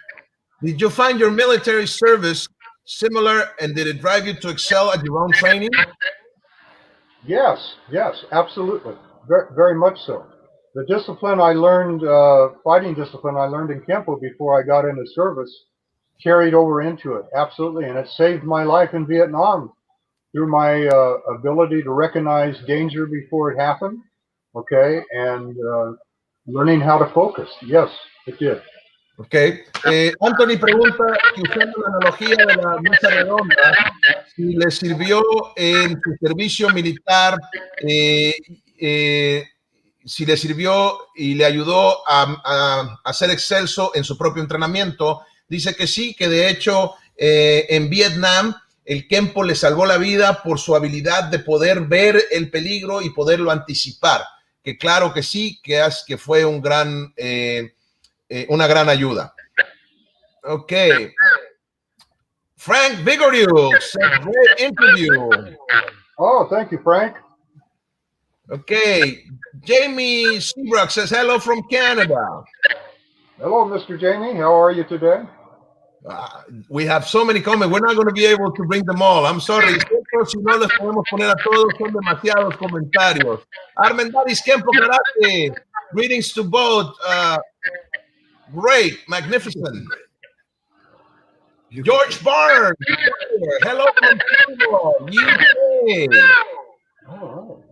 Speaker 1: did you find your military service similar, and did it drive you to excel at your own training?
Speaker 3: Yes, absolutely. Very, very much so. The discipline I learned, fighting discipline I learned in Kenpo before I got into service, carried over into it. Absolutely. And it saved my life in Vietnam through my ability to recognize danger before it happened. Okay. And learning how to focus. Yes, it did.
Speaker 1: Ok. Anthony pregunta que usando la analogía de la mesa redonda, si le sirvió en su servicio militar, si le sirvió y le ayudó a ser excelso en su propio entrenamiento. Dice que sí, que de hecho en Vietnam el Kenpo le salvó la vida por su habilidad de poder ver el peligro y poderlo anticipar. Que claro que sí, que fue una gran ayuda. Ok. Frank Vigorius, great interview.
Speaker 3: Oh, thank you, Frank.
Speaker 1: Okay. Jamie Seabrook says hello from Canada.
Speaker 3: Hello, Mr. Jamie. How are you today?
Speaker 1: We have so many comments. We're not going to be able to bring them all. I'm sorry. Si no les podemos poner a todos, son demasiados comentarios. Armendariz Kenpo Karate. Greetings to both. Great. Magnificent. George Barnes. Hello from Canada, UK.
Speaker 3: Oh,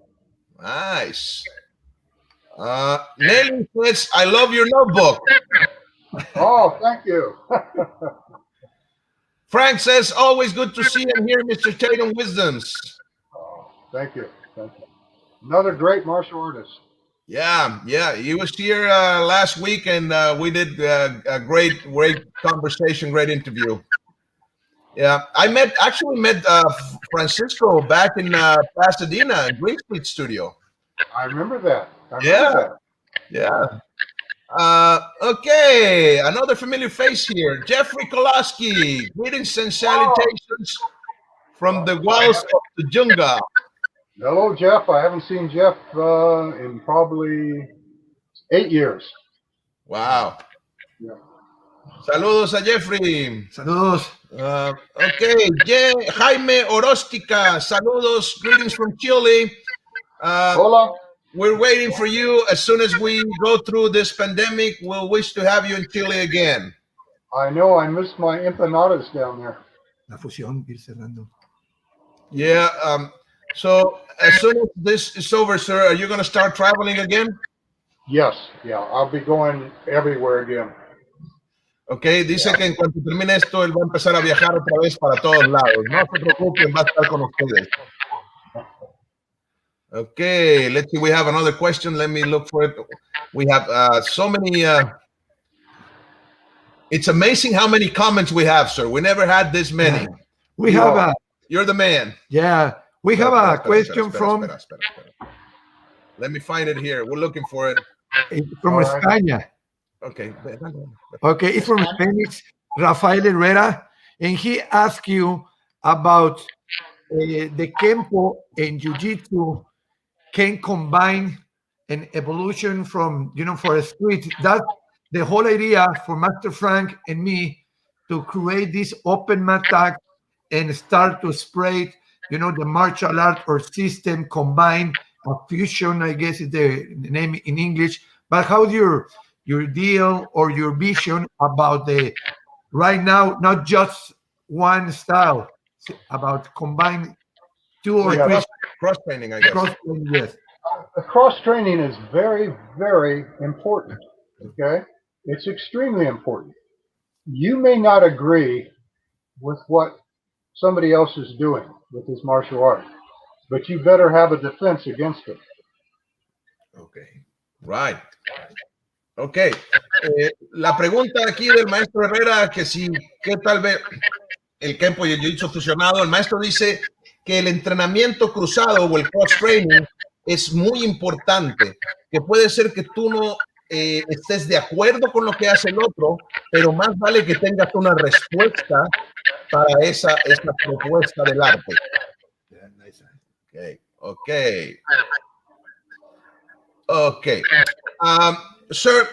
Speaker 1: Nice. Nelly says, I love your notebook.
Speaker 3: oh, thank you.
Speaker 1: Frank says, always good to see and hear Mr. Tatum wisdoms.
Speaker 3: Oh, thank you. Thank you. Another great martial artist.
Speaker 1: Yeah. He was here last week, and we did a great conversation, great interview. Yeah, I actually met Francisco back in Pasadena, Green Street Studio.
Speaker 3: I remember that.
Speaker 1: Yeah. Okay, another familiar face here. Jeffrey Kolaski. Greetings and salutations from the walls of the Junga.
Speaker 3: Hello, Jeff. I haven't seen Jeff in probably 8 years.
Speaker 1: Wow.
Speaker 3: Yeah.
Speaker 1: Saludos a Jeffrey.
Speaker 2: Saludos.
Speaker 1: Okay, Jaime Orostica. Saludos. Greetings from Chile.
Speaker 3: Hola.
Speaker 1: We're waiting for you. As soon as we go through this pandemic, we'll wish to have you in Chile again.
Speaker 3: I know. I missed my empanadas down there.
Speaker 2: La fusión, ir cerrando.
Speaker 1: Yeah. So as soon as this is over, sir, are you going to start traveling again?
Speaker 3: Yes. Yeah. I'll be going everywhere again.
Speaker 1: Okay. Dice que en cuanto termine esto, él va a empezar a viajar otra vez para todos lados. No se preocupen, va a estar con ustedes. Okay, let's see. We have another question. Let me look for it. We have so many. It's amazing how many comments we have, sir. We never had this many.
Speaker 2: Yeah.
Speaker 1: You're the man.
Speaker 2: Yeah. We have a question from.
Speaker 1: Let me find it here. We're looking for it.
Speaker 2: From España.
Speaker 1: Okay.
Speaker 2: Okay, it's from Spain. It's Rafael Herrera, and he asked you about the Kenpo and Jiu-Jitsu can combine an evolution from, for a street. That's the whole idea for Master Frank and me to create this open mat tag and start to spread, the martial art or system combine a fusion, I guess is the name in English. But how's your deal or your vision about the right now, not just one style, about combine two or three
Speaker 1: cross training, I guess.
Speaker 2: Cross training, yes.
Speaker 3: Cross training is very, very important. Okay, it's extremely important. You may not agree with what somebody else is doing with his martial art, but you better have a defense against it.
Speaker 1: Okay, right. Okay. La pregunta aquí del maestro Herrera, que tal vez el Kenpo y el Jiu-Jitsu fusionado, el maestro dice que el entrenamiento cruzado o el cross-training es muy importante, que puede ser que tú no estés de acuerdo con lo que hace el otro, pero más vale que tengas una respuesta para esa propuesta del arte. Okay. Sir,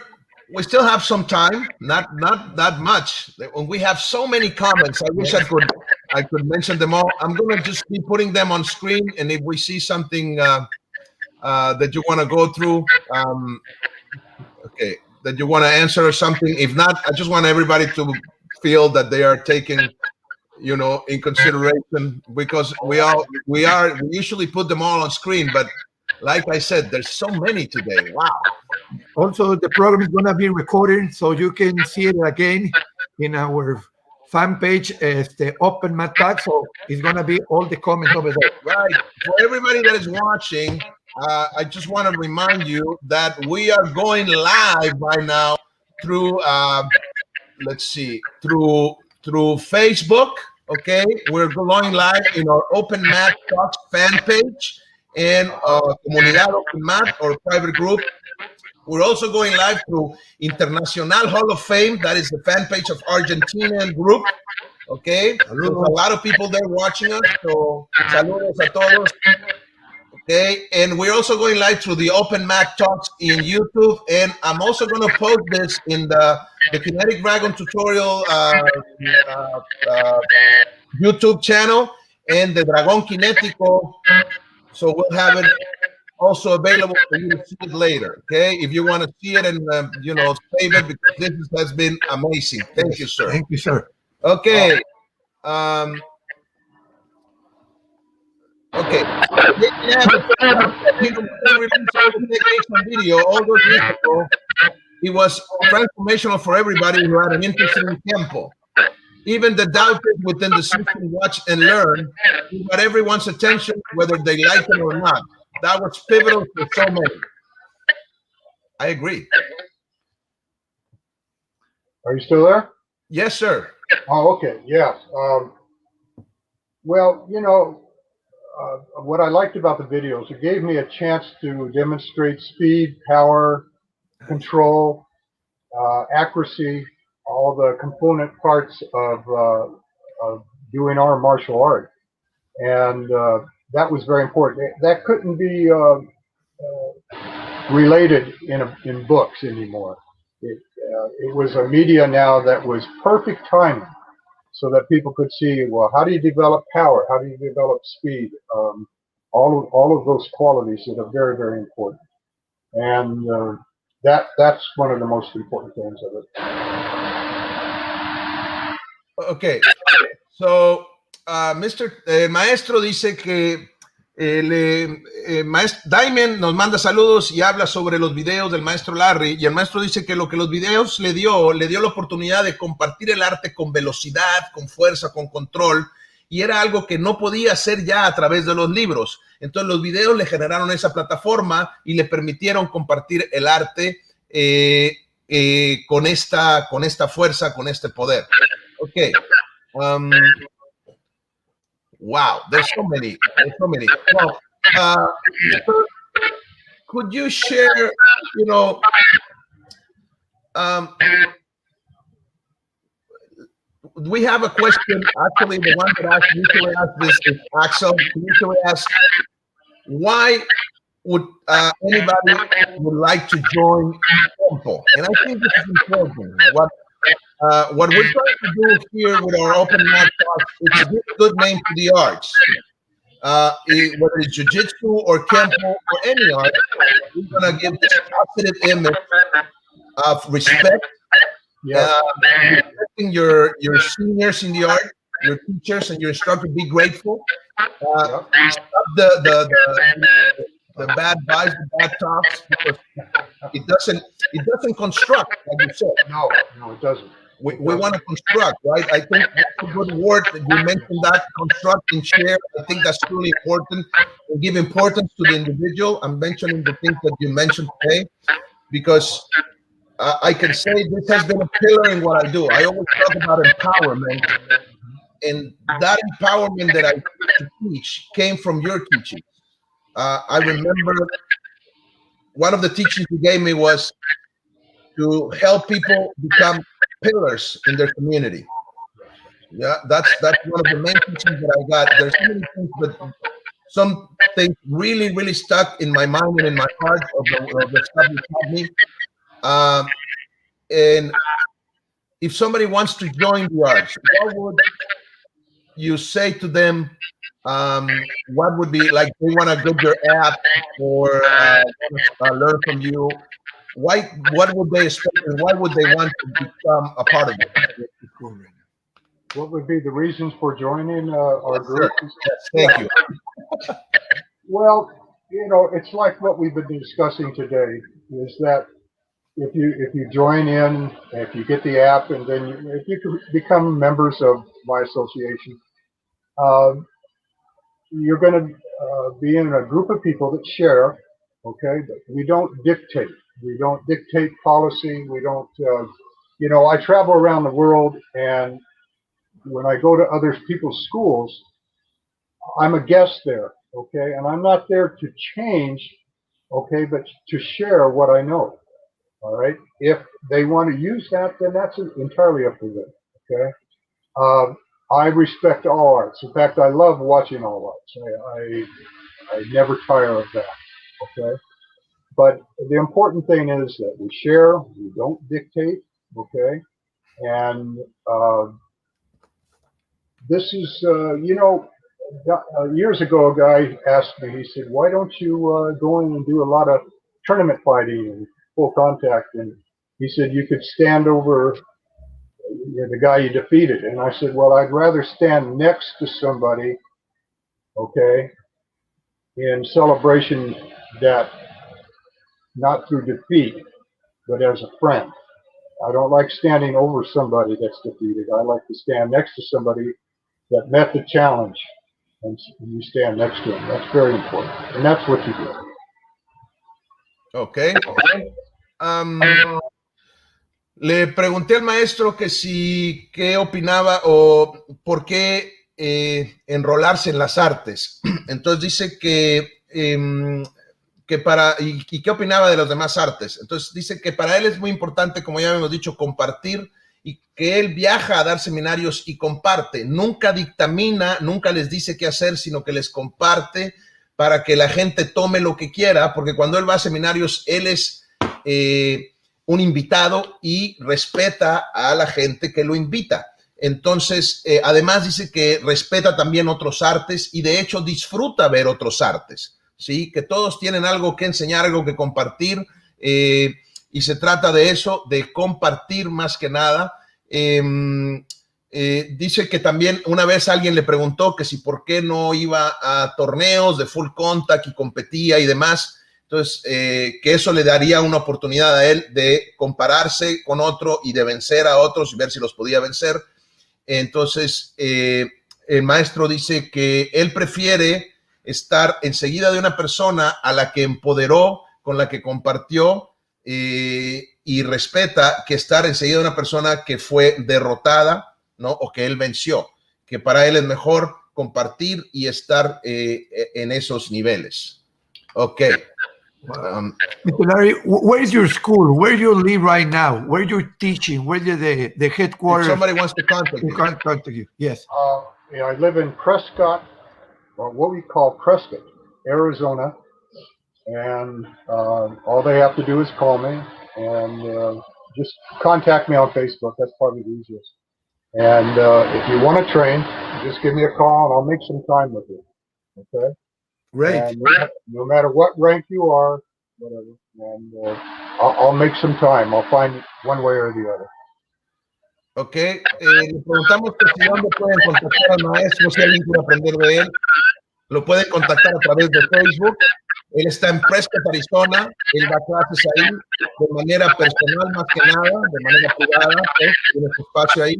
Speaker 1: we still have some time, not that much. We have so many comments. I wish I could mention them all. I'm going to just be putting them on screen, and if we see something that you want to go through, that you want to answer or something. If not, I just want everybody to feel that they are taken, in consideration, because we usually put them all on screen, but like I said, there's so many today. Wow.
Speaker 2: Also, the program is going to be recorded, so you can see it again in our fan page as the Open Mat Tag. So it's going to be all the comments over there.
Speaker 1: Right. For everybody that is watching, I just want to remind you that we are going live right now through, through Facebook, Okay, we're going live in our Open Mat Talks fan page and Comunidad Open Mat or private group. We're also going live through Internacional Hall of Fame. That is the fan page of Argentinian group. Okay, there's a lot of people there watching us. So saludos a todos. Okay, and we're also going live through the Open Mat Talks in YouTube, and I'm also going to post this in the Kinetic Dragon tutorial YouTube channel and the Dragón Kinético. So we'll have it also available for you to see it later. Okay, if you want to see it and save it, because this has been amazing. Thank you, sir.
Speaker 2: Thank you, sir.
Speaker 1: Okay. Okay. Video all those years ago. It was transformational for everybody who had an interest in Kenpo. Even the doubters within the system watch and learn. He got everyone's attention, whether they like it or not. That was pivotal for so many. I agree.
Speaker 3: Are you still there?
Speaker 1: Yes, sir.
Speaker 3: Oh, okay. Yes. Well, what I liked about the videos, it gave me a chance to demonstrate speed, power, control, accuracy, all the component parts of doing our martial art. And that was very important. That couldn't be related in books anymore. It was a media now that was perfect timing, so that people could see, well, how do you develop power? How do you develop speed? All of those qualities that are very, very important. And that's one of the most important things of it.
Speaker 1: Okay. So, Mr. Maestro dice que Maestro Diamond nos manda saludos y habla sobre los videos del maestro Larry, y el maestro dice que lo que los videos le dio la oportunidad de compartir el arte con velocidad, con fuerza, con control, y era algo que no podía hacer ya a través de los libros. Entonces los videos le generaron esa plataforma y le permitieron compartir el arte con esta fuerza, con este poder. Ok. Wow, there's so many. Well, could you share, we have a question, actually, the one that I usually ask this is Axel, usually asks, why would anybody would like to join Kenpo? And I think this is important. What we're trying to do here with our Open Mat Talks is to give a good name to the arts. Whether it's jiu-jitsu or Kenpo or any art, we're going to give this positive image of respect, respecting your seniors in the art, your teachers and your instructor. Be grateful. Stop the bad vibes, the bad talks, because it doesn't construct, like you said.
Speaker 3: No, it doesn't.
Speaker 1: We want to construct, right? I think that's a good word that you mentioned, that construct and share. I think that's really important, and give importance to the individual. I'm mentioning the things that you mentioned today because I can say this has been a pillar in what I do. I always talk about empowerment, and that empowerment that I teach came from your teaching. I remember one of the teachings you gave me was to help people become pillars in their community. Yeah, that's one of the main teachings that I got. There's so many things, but some things really, really stuck in my mind and in my heart of the stuff you taught me. And if somebody wants to join the arts, what would you say to them? What would be, like, they want to get your app or learn from you? What would they expect, and why would they want to become a part of it?
Speaker 3: What would be the reasons for joining our group?
Speaker 1: Yes, thank you.
Speaker 3: Well, it's like what we've been discussing today, is that if you join in, if you get the app, and then if you can become members of my association, you're going to be in a group of people that share. Okay, we don't dictate. We don't dictate policy. We don't. I travel around the world, and when I go to other people's schools, I'm a guest there, okay? And I'm not there to change, okay, but to share what I know, all right? If they want to use that, then that's entirely up to them, okay? I respect all arts. In fact, I love watching all arts. I never tire of that, okay? But the important thing is that we share, we don't dictate, okay? And this is, years ago, a guy asked me, he said, why don't you go in and do a lot of tournament fighting and full contact? And he said, you could stand over the guy you defeated. And I said, well, I'd rather stand next to somebody, okay, in celebration that not through defeat, but as a friend. I don't like standing over somebody that's defeated. I like to stand next to somebody that met the challenge, and you stand next to him. That's very important, and that's what you do.
Speaker 1: Ok. Le pregunté al maestro que si, qué opinaba o por qué enrolarse en las artes. Entonces dice que y qué opinaba de las demás artes. Entonces dice que para él es muy importante, como ya hemos dicho, compartir, y que él viaja a dar seminarios y comparte. Nunca dictamina, nunca les dice qué hacer, sino que les comparte para que la gente tome lo que quiera, porque cuando él va a seminarios, él es un invitado y respeta a la gente que lo invita. Entonces, además dice que respeta también otros artes y de hecho disfruta ver otros artes, ¿sí? Que todos tienen algo que enseñar, algo que compartir, y se trata de eso, de compartir más que nada. Dice que también una vez alguien le preguntó que si por qué no iba a torneos de full contact y competía y demás. Entonces, que eso le daría una oportunidad a él de compararse con otro y de vencer a otros y ver si los podía vencer. Entonces, el maestro dice que él prefiere estar enseguida de una persona a la que empoderó, con la que compartió, y respeta, que estar enseguida de una persona que fue derrotada, ¿no? O que él venció, que para él es mejor compartir y estar en esos niveles. Ok.
Speaker 2: Mr. Larry, where is your school? Where you live right now? Where you're teaching? Where the headquarters?
Speaker 1: If somebody wants to contact
Speaker 2: you. Yes.
Speaker 3: I live in Prescott, or what we call Prescott, Arizona, and all they have to do is call me and just contact me on Facebook. That's probably the easiest. And if you want to train, just give me a call and I'll make some time with you. Okay?
Speaker 2: Great.
Speaker 3: And no matter what rank you are, whatever, and I'll make some time. I'll find one way or the other.
Speaker 1: Ok, le preguntamos que si dónde pueden contactar al maestro, si alguien quiere aprender de él, lo pueden contactar a través de Facebook. Él está en Prescott, Arizona, él da clases ahí de manera personal más que nada, de manera privada, tiene su espacio ahí,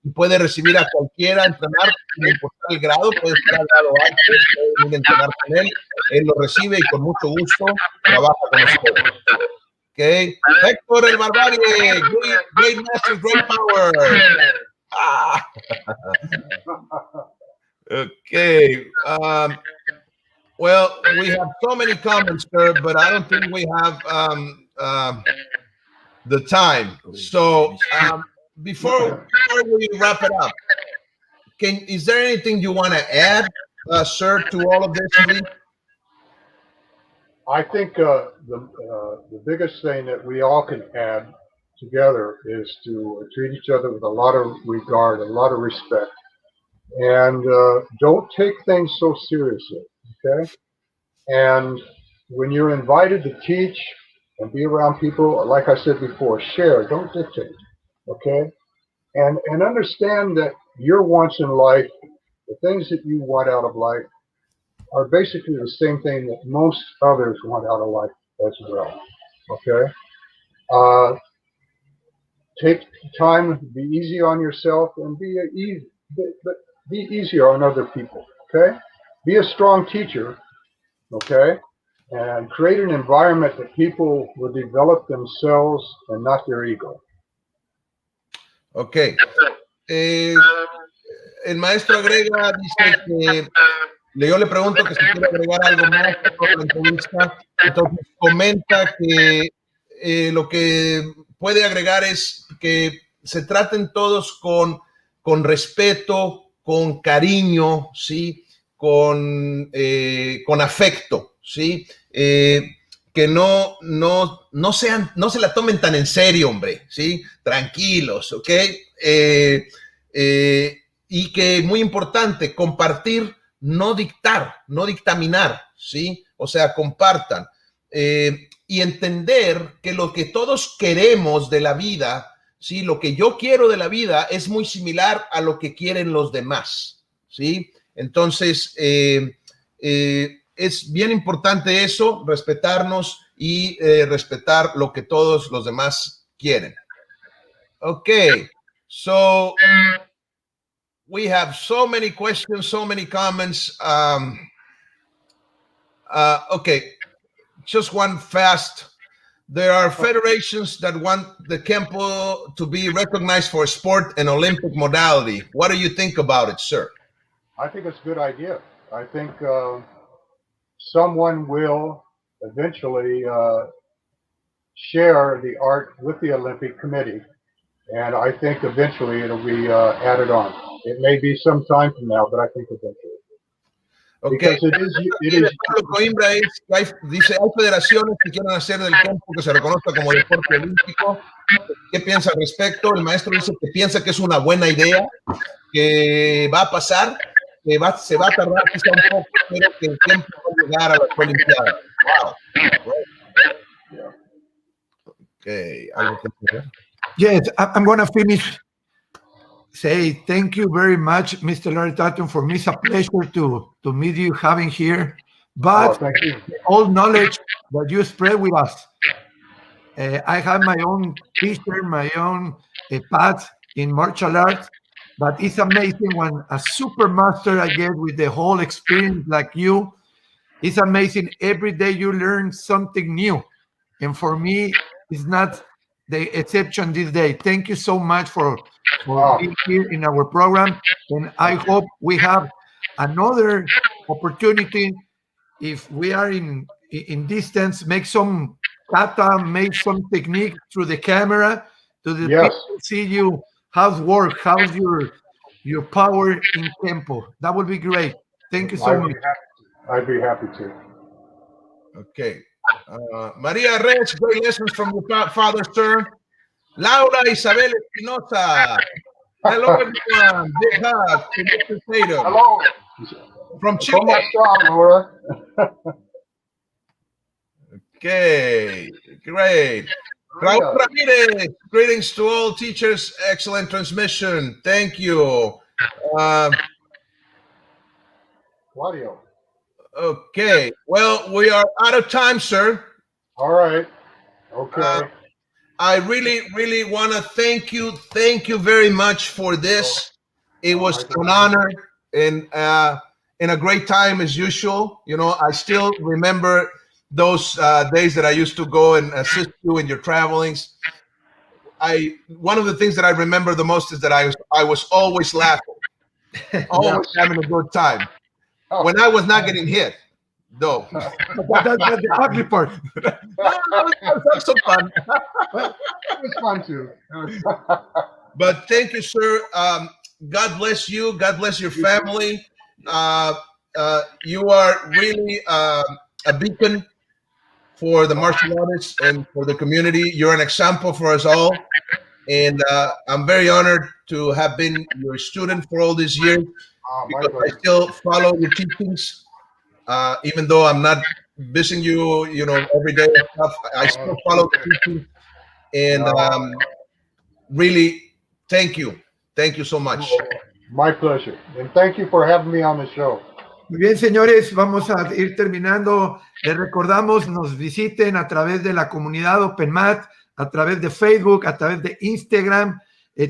Speaker 1: y puede recibir a cualquiera, entrenar, sin importar el grado, puede estar al grado alto, puede venir a entrenar con él lo recibe y con mucho gusto trabaja con ustedes. Okay. Héctor el Barbarie, great master, great power. Okay. Well, we have so many comments, sir, but I don't think we have the time. So before we wrap it up, is there anything you want to add, sir, to all of this, please?
Speaker 3: I think the biggest thing that we all can add together is to treat each other with a lot of regard, a lot of respect, and don't take things so seriously, okay? And when you're invited to teach and be around people, like I said before, share, don't dictate, okay? And understand that your wants in life, the things that you want out of life, are basically the same thing that most others want out of life as well, okay? Take time, be easy on yourself, and be easier on other people, okay? Be a strong teacher, okay? And create an environment that people will develop themselves and not their ego.
Speaker 1: Ok. el maestro agrega, dice que yo le pregunto que si quiere agregar algo más a toda la entrevista. Entonces comenta que lo que puede agregar es que se traten todos con respeto, con cariño, ¿sí? Con afecto, ¿sí? Que no se la tomen tan en serio, hombre, ¿sí? Tranquilos, ¿ok? Y que muy importante, compartir, no dictar, no dictaminar, ¿sí? O sea, compartan. Y entender que lo que todos queremos de la vida, ¿sí? Lo que yo quiero de la vida es muy similar a lo que quieren los demás, ¿sí? Entonces, es bien importante eso, respetarnos y respetar lo que todos los demás quieren. Okay, so we have so many questions, so many comments. Okay, just one fast. There are federations that want the Kenpo to be recognized for sport and Olympic modality. What do you think about it, sir?
Speaker 3: I think it's a good idea. I think someone will eventually share the art with the Olympic Committee, and I think eventually it'll be added on. It may be some time from now, but I think eventually.
Speaker 1: Okay. Dice, hay federaciones que quieren hacer del Kenpo que se reconozca como deporte olímpico. ¿Qué piensa al respecto? El maestro dice que piensa que es una buena idea, que va a pasar, que se va a tardar quizá un poco, pero que el Kenpo va a llegar a las Olimpiadas. Wow. Okay.
Speaker 2: Yes, I'm going to finish. Say thank you very much, Mr. Larry Tatum. For me, it's a pleasure to meet you, having here. But all knowledge that you spread with us. I have my own teacher, my own path in martial arts, but it's amazing when a super master I get with the whole experience like you. It's amazing. Every day you learn something new. And for me, it's not the exception this day. Thank you so much for being here in our program. And I hope we have another opportunity, if we are in distance, make some kata, make some technique through the camera to the people see you, how's work, how's your power in Kenpo. That would be great. Thank you so much.
Speaker 3: I'd be happy to.
Speaker 1: Okay. Maria Reyes, great lessons from your father, sir. Laura Isabel Espinosa. Hello, everyone. Big hug to Mr. Tatum.
Speaker 3: Hello.
Speaker 1: From Chile.
Speaker 3: Laura.
Speaker 1: Okay, great. Raúl Ramirez, greetings to all teachers. Excellent transmission. Thank you.
Speaker 3: Claudio.
Speaker 1: Okay, well, we are out of time, sir.
Speaker 3: All right. Okay.
Speaker 1: I really, really want to thank you. Thank you very much for this. It was an honor and a great time as usual. You know, I still remember those days that I used to go and assist you in your travelings. One of the things that I remember the most is that I was always laughing, always having a good time. When I was not getting hit, though.
Speaker 2: That's the ugly part.
Speaker 1: That's so fun.
Speaker 3: It was fun too.
Speaker 1: But thank you, sir. God bless you. God bless your family. You are really a beacon for the martial artists and for the community. You're an example for us all. And I'm very honored to have been your student for all these years. Because I still follow your teachings, even though I'm not visiting you, every day and stuff. I still follow the teachings, and really, thank you so much.
Speaker 3: My pleasure, and thank you for having me on the show.
Speaker 2: Muy bien, señores, vamos a ir terminando. Les recordamos, nos visiten a través de la comunidad OpenMat, a través de Facebook, a través de Instagram,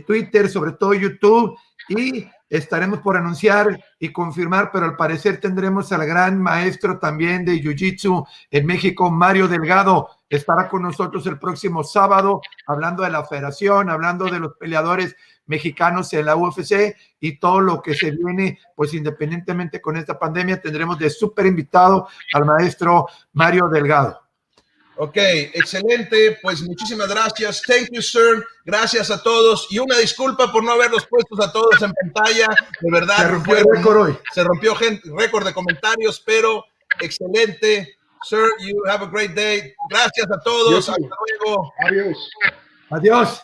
Speaker 2: Twitter, sobre todo YouTube, y estaremos por anunciar y confirmar, pero al parecer tendremos al gran maestro también de Jiu-Jitsu en México, Mario Delgado. Estará con nosotros el próximo sábado, hablando de la federación, hablando de los peleadores mexicanos en la UFC y todo lo que se viene, pues independientemente con esta pandemia, tendremos de súper invitado al maestro Mario Delgado.
Speaker 1: Ok, excelente, pues muchísimas gracias. Thank you, sir. Gracias a todos. Y una disculpa por no haberlos puestos a todos en pantalla. De verdad,
Speaker 2: Se rompió el récord hoy.
Speaker 1: Se rompió récord de comentarios, pero excelente. Sir, you have a great day. Gracias a todos. Hasta luego.
Speaker 3: Adiós.
Speaker 2: Adiós.